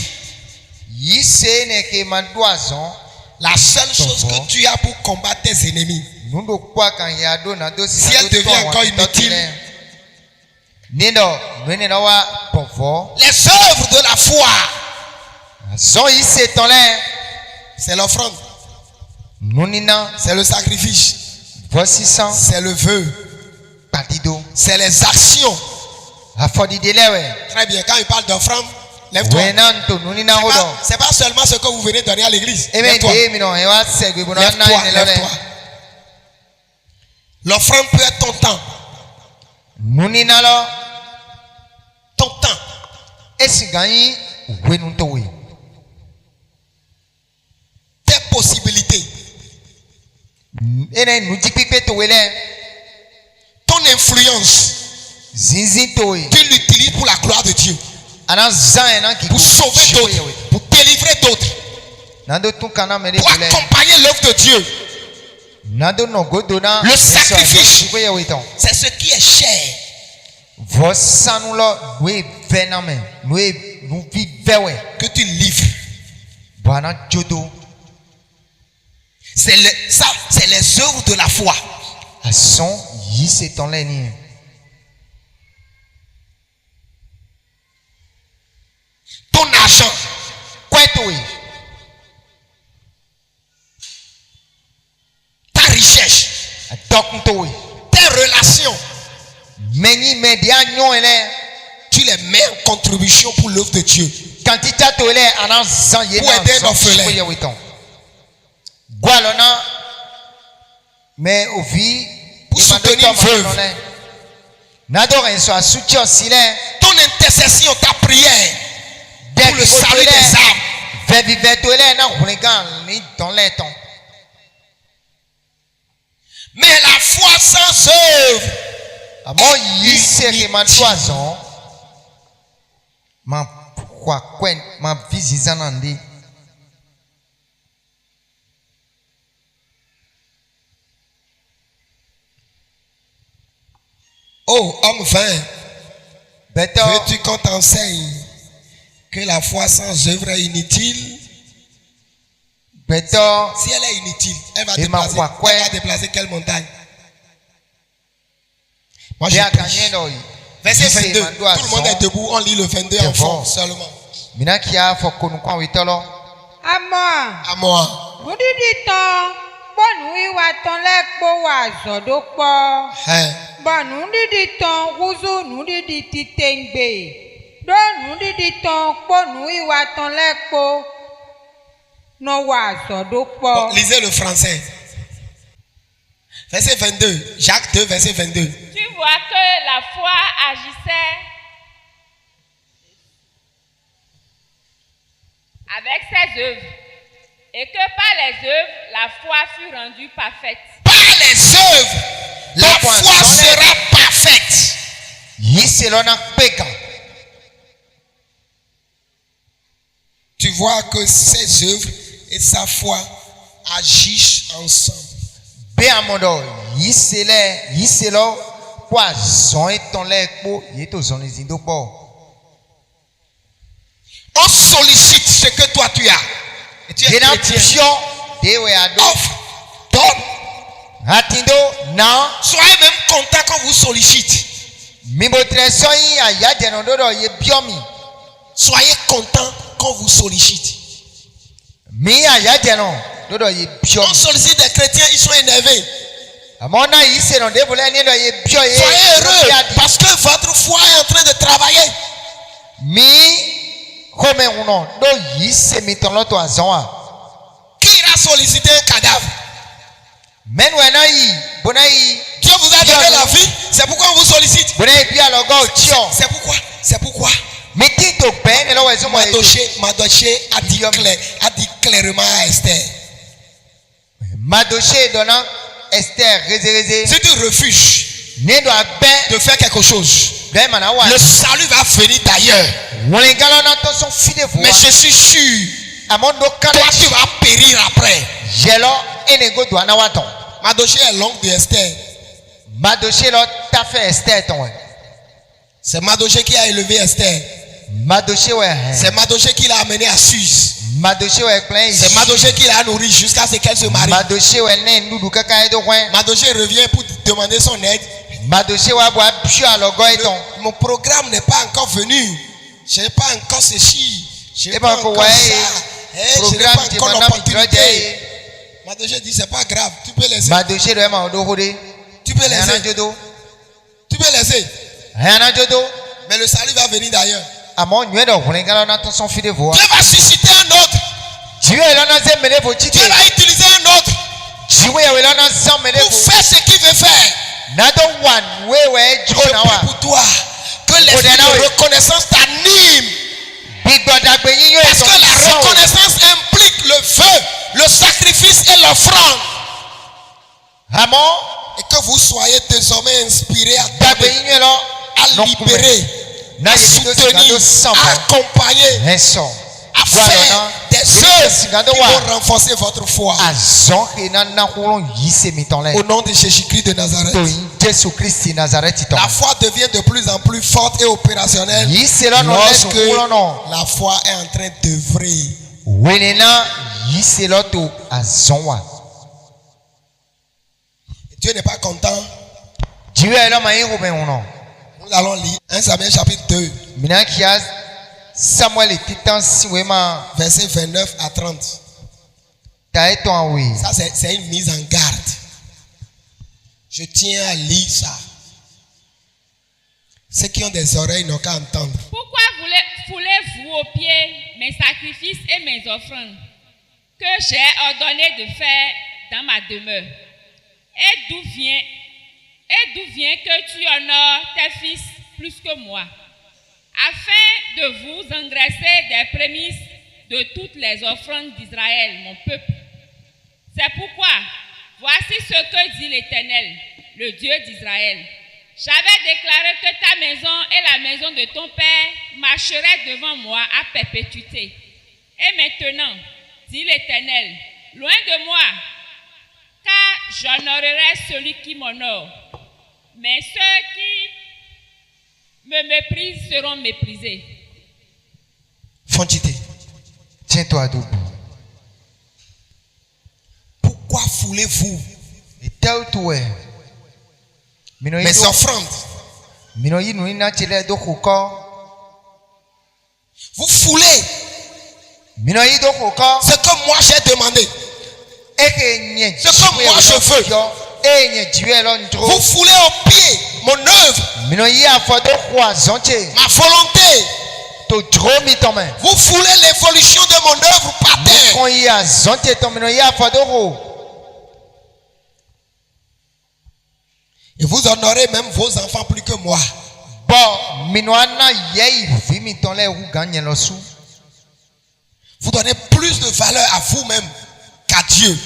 [SPEAKER 3] La seule chose que tu as pour combattre tes ennemis, si elle devient encore inutile, les œuvres de la foi, c'est l'offrande, c'est le sacrifice, c'est le vœu, c'est les actions. Très bien, quand il parle d'offrande, lève-toi. C'est pas seulement ce que vous venez donner à l'église. Lève-toi. Lève-toi. L'offrande peut être ton temps. Ton temps. Tes possibilités. Ton influence. Tu l'utilises pour la gloire de Dieu. Pour sauver d'autres. Pour délivrer d'autres. Pour accompagner l'œuvre de Dieu. Le sacrifice, c'est ce qui est cher. Que tu livres. C'est les œuvres de la foi. Ton argent. Ta richesse. Tes relations. Tu les mets en contribution pour l'œuvre de Dieu. Pour aider un orphelin. Pour soutenir une veuve. Ton intercession, ta prière. Pour le salut des âmes. Mais la foi sans œuvre. Oh, homme vain, veux-tu qu'on t'enseigne que la foi sans œuvre est inutile? Si elle est inutile, elle va déplacer quelle montagne? Moi je prie. Verset 22. Tout le monde est debout. On lit le 22 en fond seulement. À moi.
[SPEAKER 7] Bọ́ọ̀nù ìwà tán lẹ́pọ̀ wà zọ̀dọ̀ pọ̀. Bọ́ọ̀nù dídì tán wúzú nù dídì títẹ̀ ń gbè. Dọ́ọ̀nù dídì tán pọ̀nù ìwà tán lẹ́pọ̀ náà wà zọ̀dọ̀ pọ̀.
[SPEAKER 3] Lisez le français. Verset 22. Jacques 2, verset 22.
[SPEAKER 4] Tu vois que la foi avec ses œuvres, et que par les œuvres, la foi fut rendue parfaite.
[SPEAKER 3] Par les œuvres, la foi sera parfaite. Tu vois que ses œuvres et sa foi agissent ensemble. On sollicite ce que toi tu as. Et tu es chrétien. Offre, donne. Soyez même content quand vous sollicitez. Soyez content quand vous sollicitez. On sollicite des chrétiens, ils sont énervés. Soyez heureux parce que votre foi est en train de travailler. Qui ira solliciter un cadavre? Dieu vous a donné la vie, c'est pourquoi on vous sollicite. C'est pourquoi Mardoché a dit clairement à Esther. Si tu refuses de faire quelque chose, le salut va venir d'ailleurs. Mais je suis sûr, toi tu vas périr après. Mardoché est l'oncle de Esther. C'est Mardoché qui a élevé Esther. C'est Mardoché qui l'a amené à Suisse. C'est Mardoché qui l'a nourri jusqu'à ce qu'elle se marie. Mardoché revient pour demander son aide. Mon programme n'est pas encore venu. Je n'ai pas encore ceci. Je n'ai pas encore ça. Je n'ai pas encore l'opportunité. Mardoché dit c'est pas grave. Tu peux laisser. Tu peux laisser. Tu peux laisser. Mais le salut va venir d'ailleurs. Dieu va susciter un autre. Dieu va utiliser un autre pour faire ce qu'il veut faire. Je prie pour toi que l'esprit de reconnaissance t'anime. Parce que la reconnaissance implique le feu, le sacrifice et l'offrande. Et que vous soyez désormais inspirés à donner, à libérer, à soutenir, à accompagner, à faire des œuvres qui vont renforcer votre foi. Au nom de Jésus-Christ de Nazareth. La foi devient de plus en plus forte et opérationnelle lorsque la foi est en train d'œuvrer. Dieu n'est pas content. Nous allons lire 1 Samuel chapitre 2. Verset 29 à 30. Ça c'est une mise en garde. Je tiens à lire ça. Ceux qui ont des oreilles n'ont qu'à entendre.
[SPEAKER 4] Pourquoi foulez-vous aux pieds mes sacrifices et mes offrandes que j'ai ordonné de faire dans ma demeure? Et d'où vient que tu honores tes fils plus que moi, afin de vous engraisser des prémices de toutes les offrandes d'Israël, mon peuple? C'est pourquoi, voici ce que dit l'Éternel, le Dieu d'Israël. J'avais déclaré que ta maison et la maison de ton père marcheraient devant moi à perpétuité. Et maintenant, dit l'Éternel, loin de moi, car j'honorerai celui qui m'honore. Mais ceux qui me méprisent seront méprisés.
[SPEAKER 5] Fantité, tiens-toi debout.
[SPEAKER 3] Pourquoi foulez-vous mes offrandes? Vous foulez ce que moi j'ai demandé, ce que moi je veux. Vous foulez au pied mon œuvre, ma volonté. Vous foulez l'évolution de mon œuvre par terre. Et vous honorez même vos enfants plus que moi.
[SPEAKER 2] Vous donnez plus de valeur à vous-même qu'à Dieu.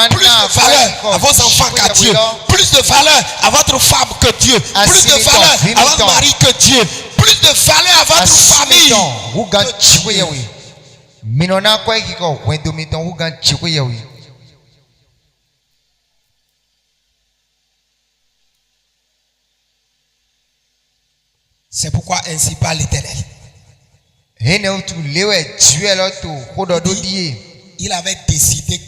[SPEAKER 2] Plus de valeur à vos enfants qu'à Dieu. Plus de valeur à votre femme que Dieu. Plus de valeur à votre mari que Dieu. Plus de valeur à votre famille que Dieu. C'est pourquoi ainsi parle l'Éternel. Il avait décidé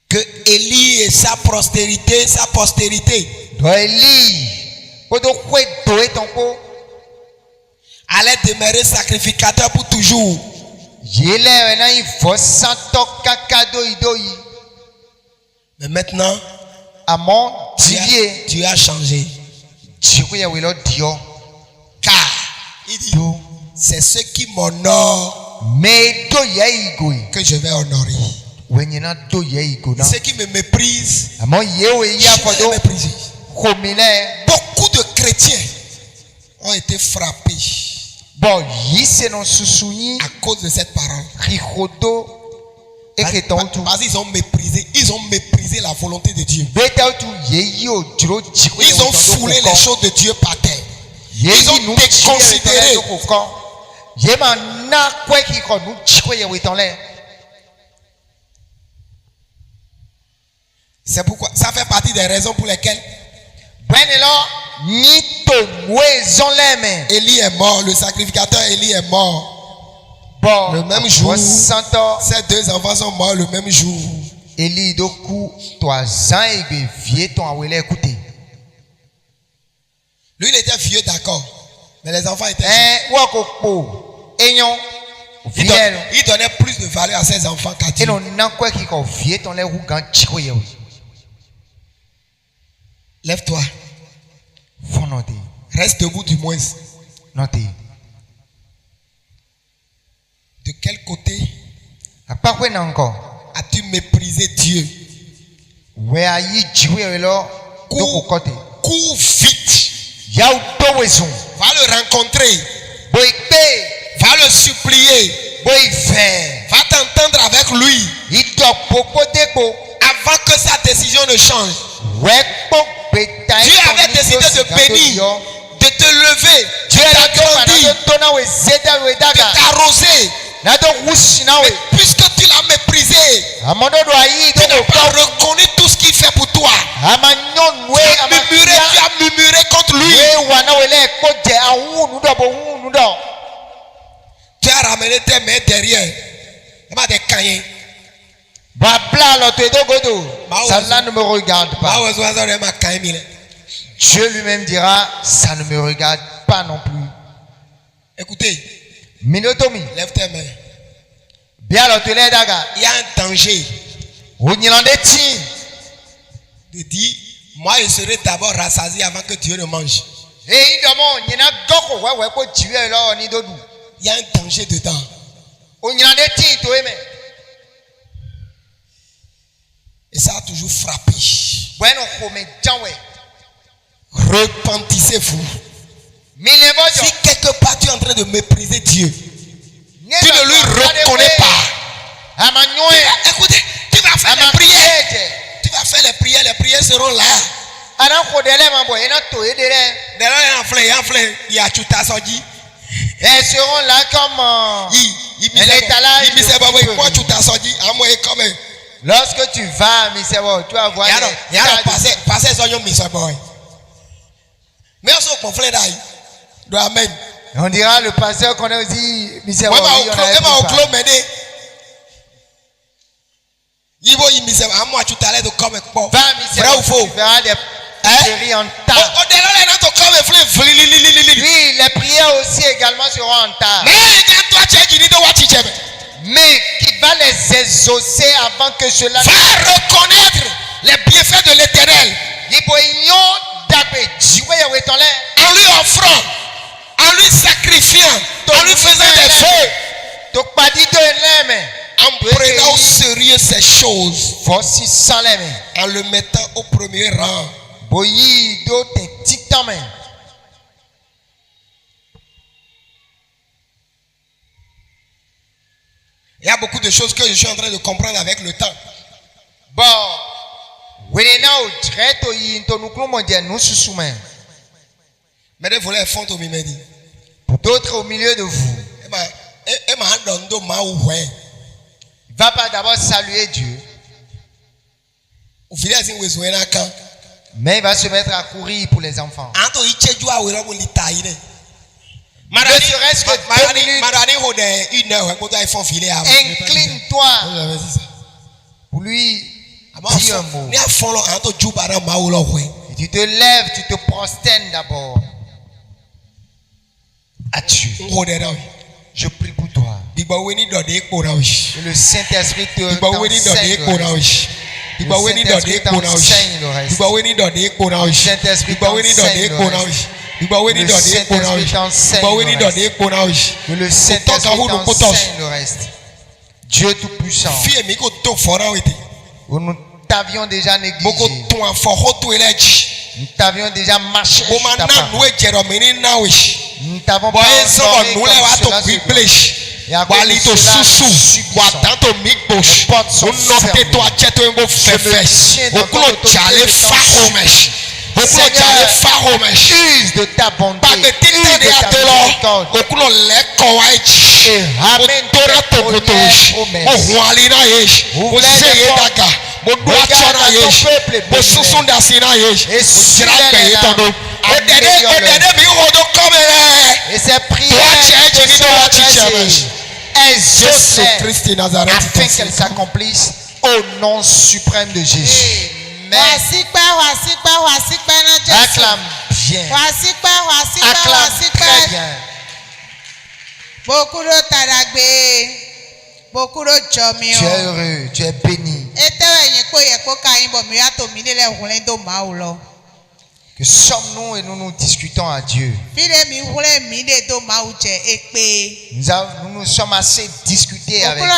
[SPEAKER 2] que Élie et sa postérité allait demeurer sacrificateur pour toujours. Mais maintenant, Dieu a changé. Car il dit, c'est ceux qui m'honorent que je vais honorer. Ceux qui me méprisent, je vais les mépriser. Beaucoup de chrétiens ont été frappés à cause de cette parole. Parce qu'ils ont méprisé la volonté de Dieu. Ils ont foulé les choses de Dieu par terre. Ils ont déconsidéré. C'est pourquoi ça fait partie des raisons pour lesquelles Élie est mort, le sacrificateur Élie est mort. Le même jour, ces deux enfants sont morts le même jour. Lui, il était vieux, d'accord. Mais les enfants étaient vieux. Il donnait plus de valeur à ses enfants qu'à Dieu. Lève-toi. Reste debout du moins. De quel côté as-tu méprisé Dieu? Cours vite. Va le rencontrer. Va le supplier. Va t'entendre avec lui. Avant que sa décision ne change. Dieu avait décidé de bénir, de te lever, de t'agrandir, de t'arroser. Mais puisque tu l'as méprisé, tu n'as pas reconnu tout ce qu'il fait pour toi. Tu as murmuré contre lui. Tu as ramené tes mains derrière. Des cahiers.
[SPEAKER 5] Cela ne me regarde pas. Dieu lui-même dira, ça ne me regarde pas non plus.
[SPEAKER 2] Écoutez, lève tes mains. Il y a un danger de dire, moi je serai d'abord rassasié avant que Dieu ne mange. Il y a un danger dedans. Et ça a toujours frappé. Repentissez-vous. Si quelque part tu es en train de mépriser Dieu, tu ne lui reconnais pas. Écoutez, tu vas faire les prières. Tu vas faire les prières seront là.
[SPEAKER 5] Elles seront là comme lorsque tu vas, tu vas voir. On dira le pasteur qu'on a dit,
[SPEAKER 2] vrai ou faux?
[SPEAKER 5] Tu verras des séries en tas. Oui, les prières aussi également seront en tas. Mais qui va les exaucer avant que cela
[SPEAKER 2] va reconnaître les bienfaits de l'Éternel en lui offrant, en lui sacrifiant, en lui faisant des feux, en prenant au sérieux ces choses, en le mettant au premier rang. Il y a beaucoup de choses que je suis en train de comprendre avec le temps.
[SPEAKER 5] Bon, wenena o treto yi ntonuklu mondia nous sousoumen.
[SPEAKER 2] Mais des volets font au mimedi.
[SPEAKER 5] Pour d'autres au milieu de vous. Il va pas d'abord saluer Dieu. Mais il va se mettre à courir pour les enfants. Ne serait-ce que 2 minutes. Incline-toi pour lui dire un mot. Et tu te lèves, tu te prosternes d'abord à Dieu. Je prie pour toi. Que le Saint-Esprit t'enseigne le reste. Le Saint-Esprit t'enseigne le reste. Le Saint-Esprit t'enseigne le reste. Que le Saint-Esprit t'enseigne le reste. Que le Saint-Esprit t'enseigne le reste. Dieu Tout-Puissant. Nous t'avions déjà négligé. Nous t'avions déjà marché sur ta part. Nous t'avons pas honoré comme cela se doit. Et à cause de cela, nous subissons. Porte sont fermées. Je me tiens dans ton autorité. Seigneur, use de ta bonté, use de ta miséricorde et ramène tes premières promesses. Ouvre les portes. Regarde à ton peuple béni et suis-les. Et ces prières te sont adressées. Exauce-les afin qu'elles s'accomplissent au nom suprême de Jésus. Acclame bien. Acclame très bien. Tu es heureux, tu es béni. Que sommes-nous et nous nous discutons à Dieu. Nous nous sommes assez discutés avec Dieu.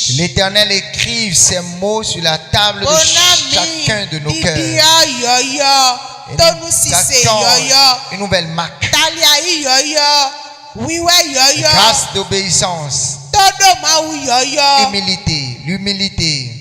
[SPEAKER 5] Que l'Éternel écrive ces mots sur la table de chacun de nos cœurs. Et nous attendons une nouvelle marque. Grâce d'obéissance. Humilité, l'humilité.